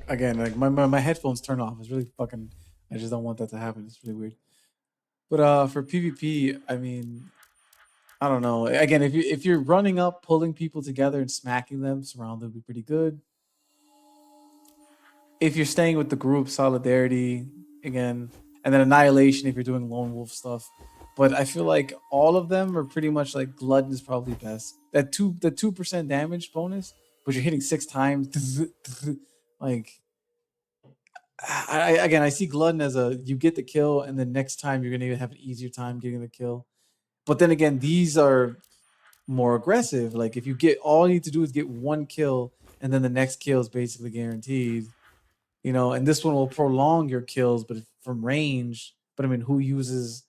Again, like my headphones turn off. It's really fucking. I just don't want that to happen. It's really weird. But for PvP, I mean, I don't know. Again, if you're running up, pulling people together and smacking them, surrounded would be pretty good. If you're staying with the group, solidarity again, and then annihilation if you're doing lone wolf stuff. But I feel like all of them are pretty much like Glutton is probably best. The 2% damage bonus, but you're hitting 6 times. Like again, I see Glutton as a you get the kill, and then next time you're gonna have an easier time getting the kill. But then again, these are more aggressive. Like if you get all you need to do is get one kill, and then the next kill is basically guaranteed. And this one will prolong your kills, but from range. But I mean, who uses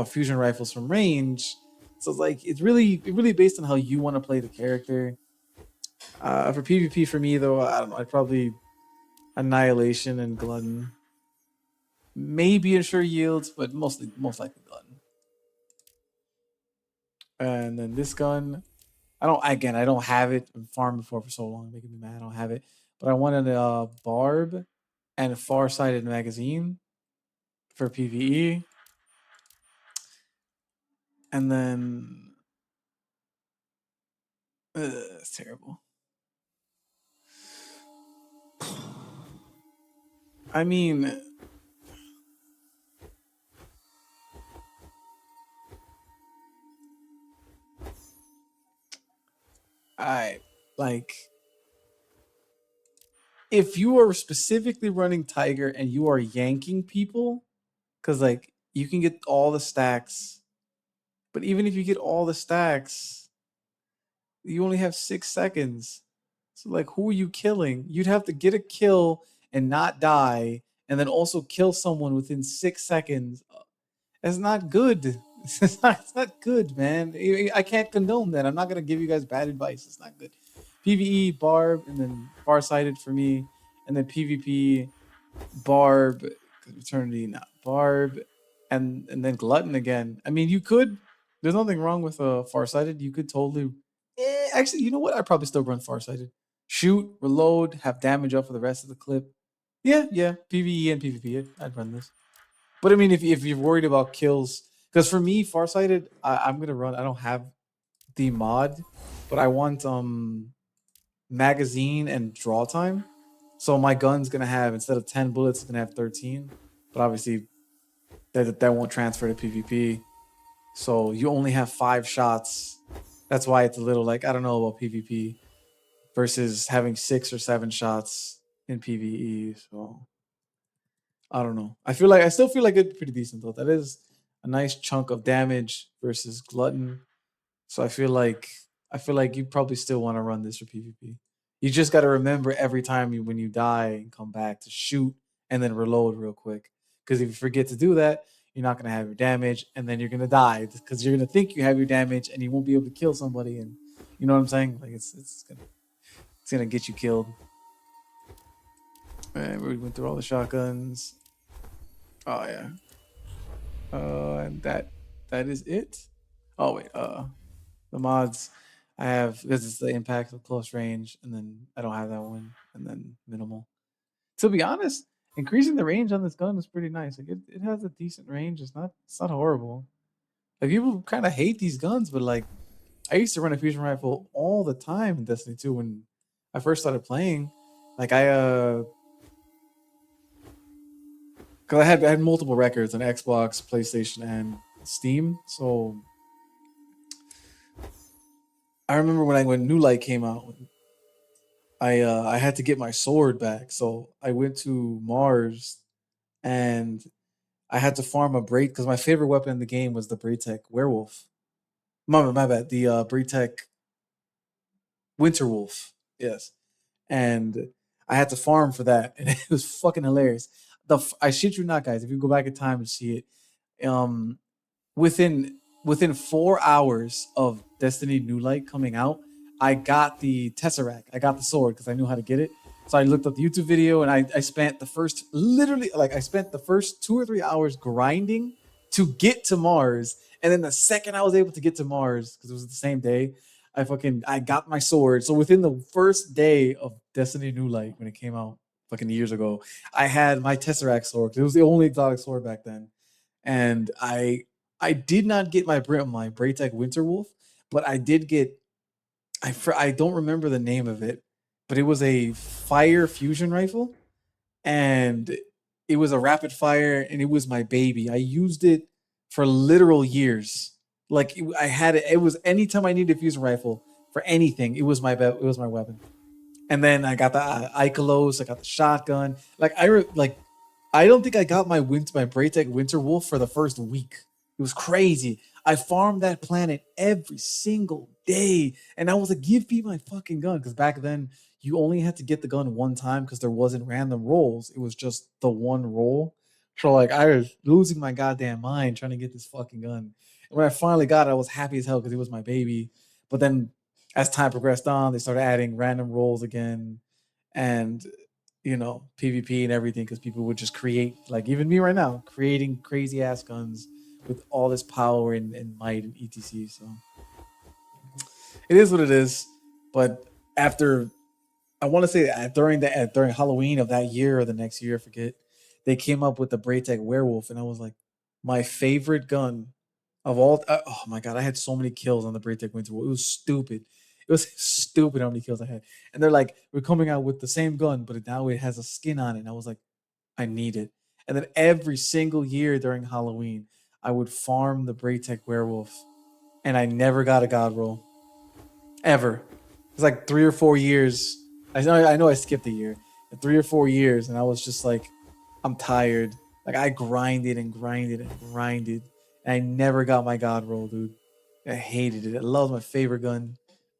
fusion rifles from range? So it's like it's really based on how you want to play the character. For PvP, for me though, I don't know. I'd probably Annihilation and Glutton. Maybe Ensure Yields, but most likely Glutton. And then this gun, I don't have it. I'm farming for so long, making me mad. I don't have it, but I wanted a barb and a far-sighted magazine for PVE. And then it's terrible. I mean, I like if you are specifically running Tiger and you are yanking people, because like you can get all the stacks, but even if you get all the stacks, you only have 6 seconds. So like, who are you killing? You'd have to get a kill and not die, and then also kill someone within 6 seconds. That's not good. It's not good, man. I can't condone that. I'm not gonna give you guys bad advice. It's not good. PVE, Barb, and then Farsighted for me, and then PvP, Barb, Eternity, not Barb, and then Glutton again. I mean, you could. There's nothing wrong with Farsighted. You could totally. Actually, you know what? I'd probably still run Farsighted. Shoot, reload, have damage up for the rest of the clip. Yeah, yeah. PVE and PvP. I'd run this. But I mean, if you're worried about kills, because for me, Farsighted, I'm gonna run. I don't have the mod, but I want magazine and draw time. So my gun's gonna have, instead of 10 bullets, it's gonna have 13. But obviously that won't transfer to PvP. So you only have 5 shots. That's why it's a little like, I don't know about PvP versus having 6 or 7 shots in PvE. So I don't know. I still feel like it's pretty decent though. That is a nice chunk of damage versus Glutton. So I feel like you probably still want to run this for PvP. You just got to remember every time when you die and come back to shoot and then reload real quick. Because if you forget to do that, you're not gonna have your damage, and then you're gonna die because you're gonna think you have your damage and you won't be able to kill somebody. And you know what I'm saying? Like it's gonna get you killed. And we went through all the shotguns. Oh yeah. And that is it. Oh wait. The mods I have, because it's the impact of close range, and then I don't have that one, and then minimal. To be honest, increasing the range on this gun is pretty nice. Like it has a decent range. It's not horrible. Like people kind of hate these guns, but like I used to run a fusion rifle all the time in Destiny 2 when I first started playing. Like cause I had multiple records on Xbox, PlayStation, and Steam. So I remember when New Light came out, I had to get my sword back, so I went to Mars and I had to farm a Braid because my favorite weapon in the game was the Braytech Werewolf. My bad, the Braytech Winterwolf. Yes, and I had to farm for that, and it was fucking hilarious. I shit you not, guys. If you go back in time and see it, within within 4 hours of Destiny New Light coming out, I got the Tesseract. I got the sword because I knew how to get it. So I looked up the YouTube video and I spent the first literally like I spent the first 2 or 3 hours grinding to get to Mars. And then the second I was able to get to Mars, because it was the same day, I got my sword. So within the first day of Destiny New Light when it came out fucking years ago, I had my Tesseract sword. It was the only exotic sword back then. And I did not get my Braytech Winterwolf, but I did get I don't remember the name of it, but it was a fire fusion rifle, and it was a rapid fire, and it was my baby. I used it for literal years. Like I had it. It was anytime I needed a fusion rifle for anything, it was my weapon. And then I got the Ikelos, I got the shotgun. I don't think I got my Braytech Winter Wolf for the first week. It was crazy. I farmed that planet every single day, and I was like, "Give me my fucking gun," because back then you only had to get the gun one time because there wasn't random rolls. It was just the one roll. So like I was losing my goddamn mind trying to get this fucking gun. And when I finally got it, I was happy as hell because it was my baby. But then as time progressed on, they started adding random rolls again, and PvP and everything because people would just create, like even me right now, creating crazy ass guns with all this power and might and etc. So it is what it is. But after, I want to say that during Halloween of that year or the next year, I forget, they came up with the Braytech Werewolf, and I was like, my favorite gun of all. Oh my god, I had so many kills on the Braytech Winter Wolf. It was stupid. It was stupid how many kills I had. And they're like, we're coming out with the same gun, but now it has a skin on it. And I was like, I need it. And then every single year during Halloween, I would farm the Braytech Werewolf, and I never got a god roll ever. It's like 3 or 4 years. I know I skipped a year, 3 or 4 years, and I was just like, I'm tired. Like I grinded and grinded and grinded, and I never got my god roll, dude. I hated it. I love my favorite gun.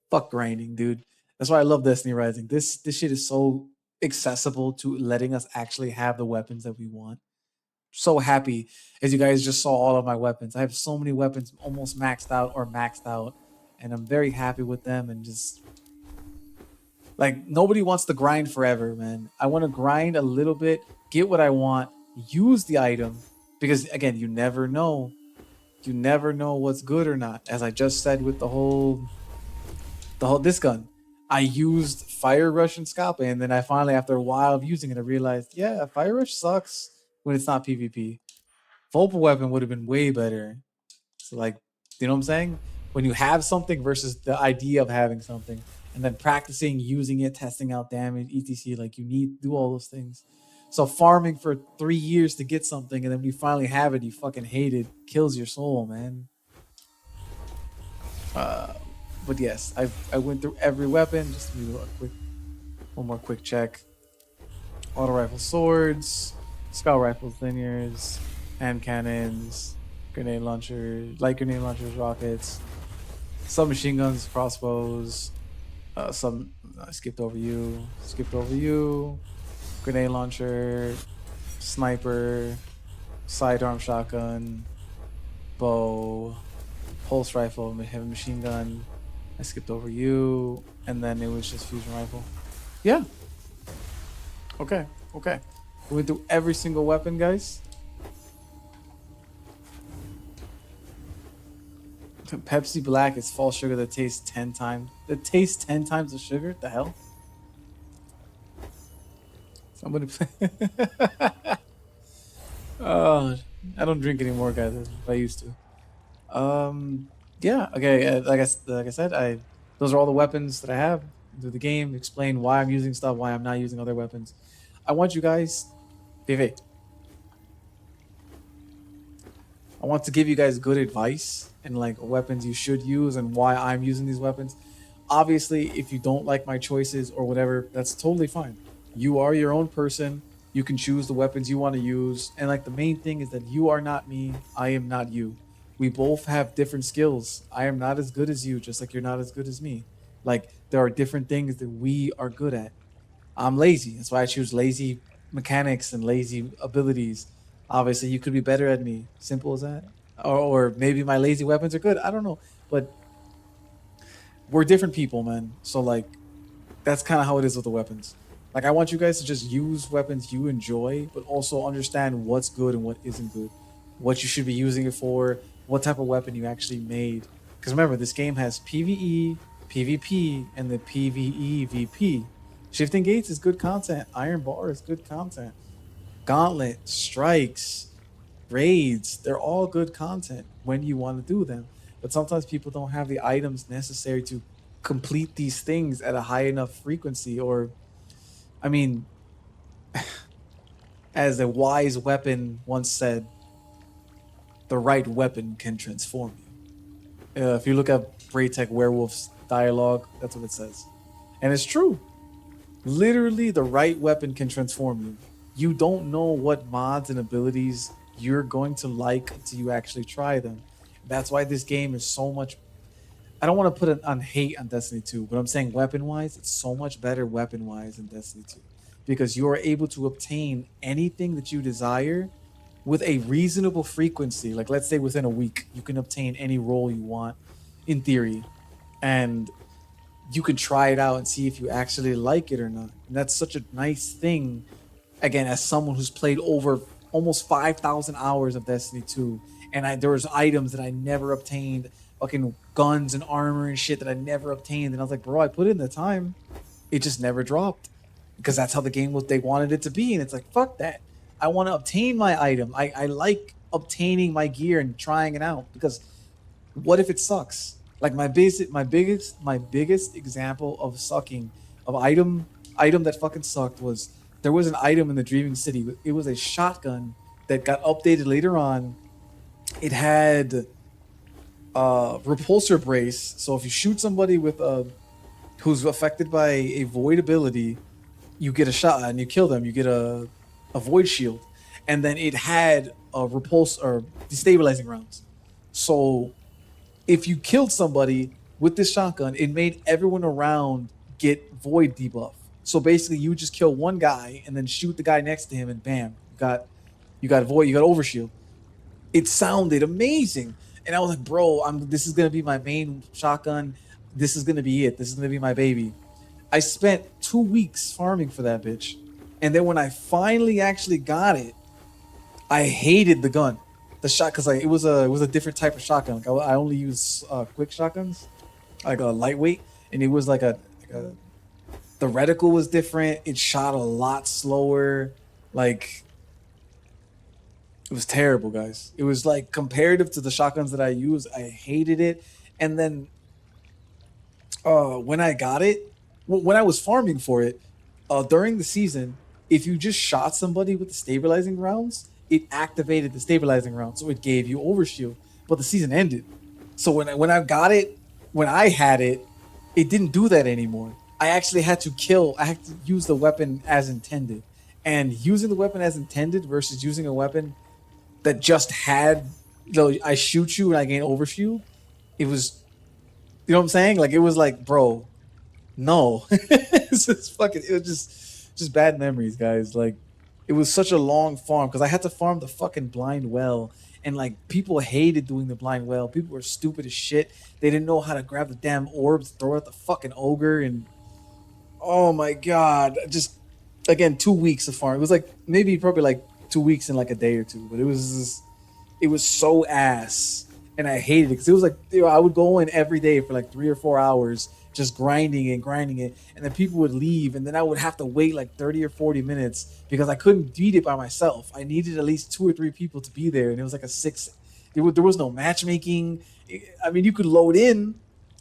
Fuck grinding, dude. That's why I love Destiny Rising. This shit is so accessible to letting us actually have the weapons that we want. so happy as you guys just saw all of my weapons. I have so many weapons almost maxed out or maxed out, and I'm very happy with them. And just like nobody wants to grind forever, man. I want to grind a little bit, get what I want, use the item, because again, you never know. You never know what's good or not. As I just said with the whole this gun. I used Fire Rush and Scalpe, and then I finally, after a while of using it, I realized, yeah, Fire Rush sucks when it's not PvP. Vulpal Weapon would have been way better. So, like, you know what I'm saying? When you have something versus the idea of having something, and then practicing using it, testing out damage, etc. Like, you need to do all those things. So, farming for 3 years to get something, and then when you finally have it, you fucking hate it, kills your soul, man. Uh, but yes, I went through every weapon. Just to do one more quick check. Auto rifle swords, scout rifles, linears, hand cannons, grenade launchers, light grenade launchers, rockets, submachine guns, crossbows. Some I skipped over you. Skipped over you. Grenade launcher, sniper, sidearm shotgun, bow, pulse rifle, heavy machine gun. I skipped over you, and then it was just fusion rifle. Yeah. Okay. Okay. We went through every single weapon, guys. Pepsi Black is false sugar that tastes 10 times. That tastes 10 times the sugar? The hell? Somebody play. Oh, I don't drink anymore, guys. As I used to. Yeah. Okay. Like I said, those are all the weapons that I have through the game. Explain why I'm using stuff, why I'm not using other weapons. I want you guys, PV. I want to give you guys good advice and like weapons you should use and why I'm using these weapons. Obviously, if you don't like my choices or whatever, that's totally fine. You are your own person. You can choose the weapons you want to use. And like the main thing is that you are not me. I am not you. We both have different skills. I am not as good as you, just like you're not as good as me. Like there are different things that we are good at. I'm lazy. That's why I choose lazy mechanics and lazy abilities. Obviously, you could be better at me. Simple as that. Or maybe my lazy weapons are good. I don't know. But we're different people, man. So like that's kind of how it is with the weapons. Like I want you guys to just use weapons you enjoy, but also understand what's good and what isn't good, what you should be using it for, what type of weapon you actually made. Because remember, this game has PVE, PvP, and the PVE VP. Shifting Gates is good content. Iron Bar is good content. Gauntlet, Strikes, Raids, they're all good content when you want to do them. But sometimes people don't have the items necessary to complete these things at a high enough frequency. Or, I mean, as a wise weapon once said, the right weapon can transform you. If you look at Braytech Werewolf's dialogue, that's what it says. And it's true. Literally, the right weapon can transform you. You don't know what mods and abilities you're going to like until you actually try them. That's why this game is so much. I don't want to put it on hate on Destiny 2, but I'm saying weapon wise, it's so much better weapon wise than Destiny 2 because you are able to obtain anything that you desire with a reasonable frequency. Like, let's say within a week, you can obtain any role you want in theory, and you can try it out and see if you actually like it or not. And that's such a nice thing. Again, as someone who's played over almost 5,000 hours of Destiny 2, and there was items that I never obtained, fucking guns and armor and shit that I never obtained, and I was like, bro, I put in the time, it just never dropped because that's how the game was. They wanted it to be, and it's like, fuck that. I want to obtain my item. I like obtaining my gear and trying it out because what if it sucks? Like my biggest example of sucking of item that fucking sucked was there was an item in the Dreaming City. It was a shotgun that got updated later on. It had repulsor brace, so if you shoot somebody with who's affected by a void ability, you get a shot and you kill them. You get a void shield, and then it had a repulse or destabilizing rounds. So if you killed somebody with this shotgun, it made everyone around get void debuff. So basically, you just kill one guy and then shoot the guy next to him, and bam, you got You got void, you got overshield. It sounded amazing. And I was like, bro, this is gonna be my main shotgun. This is gonna be it. This is gonna be my baby. I spent 2 weeks farming for that bitch. And then when I finally actually got it, I hated the gun. The shot, because like it was a different type of shotgun. Like I only use quick shotguns, like a lightweight, and it was like a the reticle was different. It shot a lot slower. Like it was terrible, guys. It was like comparative to the shotguns that I use, I hated it. And then when I got it, when I was farming for it, during the season, if you just shot somebody with the stabilizing rounds, it activated the stabilizing round, so it gave you overshield. But the season ended, so when I got it, when I had it, it didn't do that anymore. I actually had to kill. I had to use the weapon as intended, and using the weapon as intended versus using a weapon that just had, I shoot you and I gain overshield. It was, you know what I'm saying? Like it was like, bro, no, it's just fucking. It was just bad memories, guys. Like it was such a long farm because I had to farm the fucking blind well, and like people hated doing the blind well. People were stupid as shit. They didn't know how to grab the damn orbs, throw it at the fucking ogre, and oh my god, just again 2 weeks of farm. It was like maybe probably like 2 weeks in like a day or two, but it was so ass, and I hated it because it was like, you know, I would go in every day for like 3 or 4 hours just grinding it, and then people would leave, and then I would have to wait like 30 or 40 minutes because I couldn't beat it by myself. I needed at least 2 or 3 people to be there, and it was like a six. There was no matchmaking. I mean, you could load in,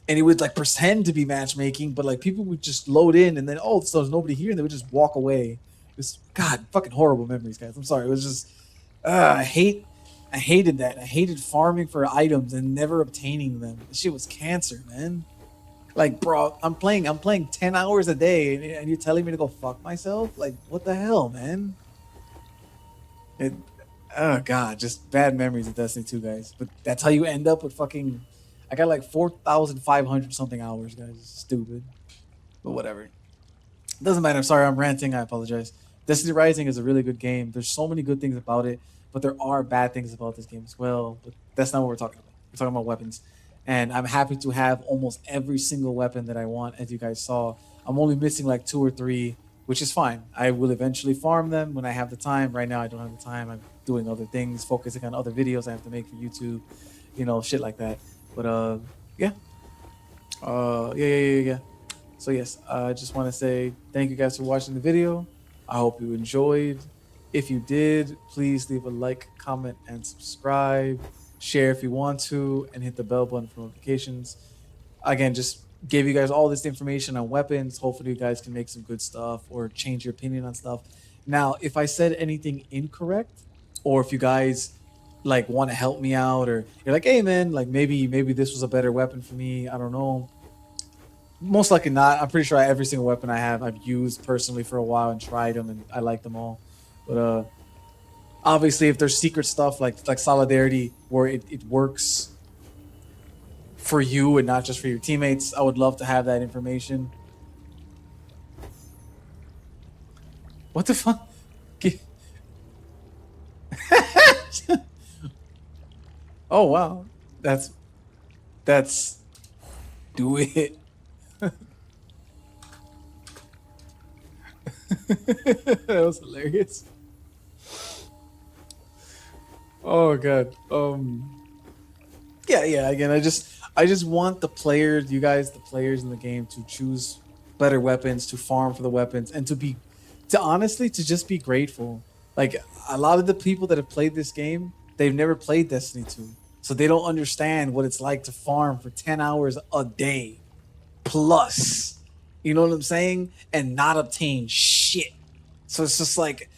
and it would like pretend to be matchmaking, but like people would just load in, and then oh, so there's nobody here, and they would just walk away. It was God, fucking horrible memories, guys. I'm sorry. It was just I hated that. I hated farming for items and never obtaining them. This shit was cancer, man. Like, bro, I'm playing 10 hours a day, and you're telling me to go fuck myself? Like, what the hell, man? It, oh god, just bad memories of Destiny 2, guys. But that's how you end up with fucking. I got like 4,500 something hours, guys. It's stupid, but whatever. Doesn't matter. I'm sorry, I'm ranting. I apologize. Destiny Rising is a really good game. There's so many good things about it, but there are bad things about this game as well. But that's not what we're talking about. We're talking about weapons. And I'm happy to have almost every single weapon that I want, as you guys saw. I'm only missing like 2 or 3, which is fine. I will eventually farm them when I have the time. Right now, I don't have the time. I'm doing other things, focusing on other videos I have to make for YouTube, shit like that. But yeah. Yeah. So yes, I just want to say thank you guys for watching the video. I hope you enjoyed. If you did, please leave a like, comment, and subscribe. Share if you want to, and hit the bell button for notifications. Again, just gave you guys all this information on weapons. Hopefully you guys can make some good stuff or change your opinion on stuff. Now, if I said anything incorrect, or if you guys like want to help me out, or you're like, hey man, like maybe this was a better weapon for me, I don't know. Most likely not. I'm pretty sure every single weapon I have I've used personally for a while and tried them, and I like them all. But obviously, if there's secret stuff like solidarity where it works for you and not just for your teammates, I would love to have that information. What the fuck? Oh wow, that's do it. That was hilarious. Oh god. Yeah. Again, I just want the players, you guys, the players in the game, to choose better weapons, to farm for the weapons, and to honestly to just be grateful. Like a lot of the people that have played this game, they've never played Destiny 2, so they don't understand what it's like to farm for 10 hours a day plus. You know what I'm saying? And not obtain shit. So it's just like,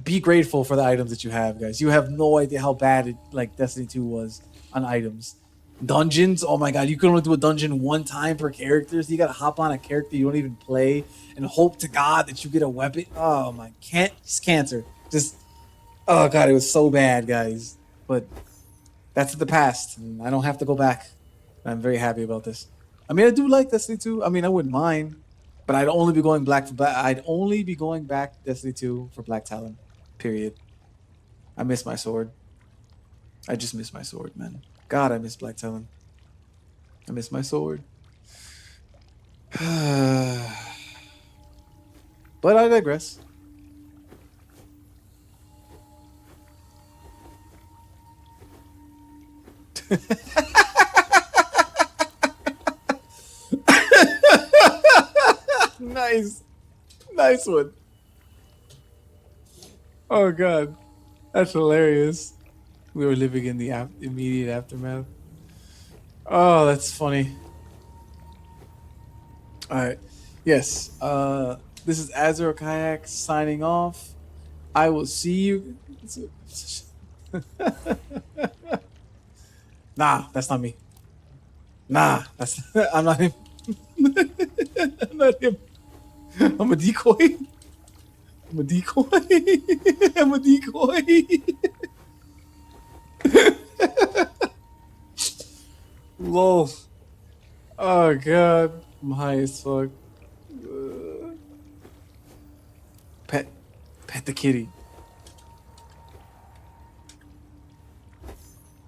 be grateful for the items that you have, guys. You have no idea how bad like Destiny 2 was on items. Dungeons, oh my god, you can only do a dungeon one time per character. So you gotta hop on a character you don't even play and hope to God that you get a weapon. Oh my, it's cancer. Just, oh god, it was so bad, guys. But that's the past, and I don't have to go back. I'm very happy about this. I mean, I do like Destiny 2. I mean, I wouldn't mind, but I'd only be going back Destiny 2 for Black Talon. Period. I miss my sword. I just miss my sword, man. God, I miss Black Talon. I miss my sword. But I digress. Nice. Nice one. Oh, God. That's hilarious. We were living in the immediate aftermath. Oh, that's funny. All right. Yes. This is Azrokaiyax signing off. I will see you. Nah, that's not me. Nah, that's I'm not him. I'm not him. I'm a decoy. I'm a decoy. I'm a decoy. Lol. Oh, God. I'm high as fuck. Pet. Pet the kitty.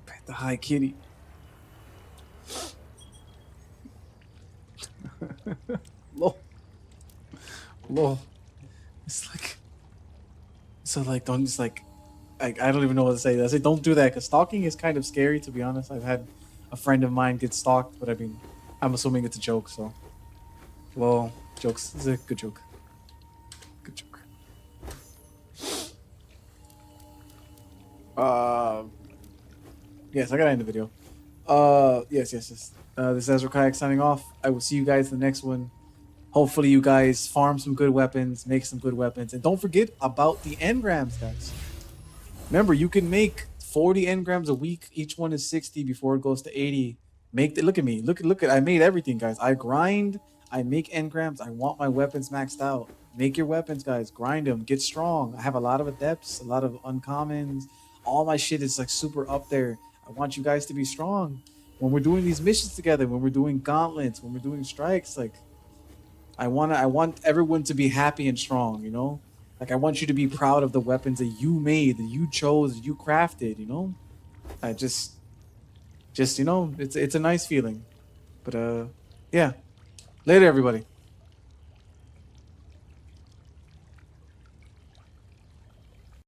Pet the high kitty. Lol. Lol. It's like. So, like, don't just, like. I don't even know what to say. I say don't do that because stalking is kind of scary, to be honest. I've had a friend of mine get stalked, but I mean, I'm assuming it's a joke, so. Well, jokes. It's a good joke. Good joke. Yes, I gotta end the video. Yes. This is Azrokaiyax signing off. I will see you guys in the next one. Hopefully, you guys farm some good weapons, make some good weapons, and don't forget about the engrams, guys. Remember, you can make 40 engrams a week. Each one is 60 before it goes to 80. Look at me. Look at I made everything, guys. I grind, I make engrams. I want my weapons maxed out. Make your weapons, guys. Grind them. Get strong. I have a lot of adepts, a lot of uncommons. All my shit is like super up there. I want you guys to be strong. When we're doing these missions together, when we're doing gauntlets, when we're doing strikes, like I want everyone to be happy and strong, you know? Like I want you to be proud of the weapons that you made, that you chose, that you crafted, you know? I just you know, it's a nice feeling. But yeah. Later everybody.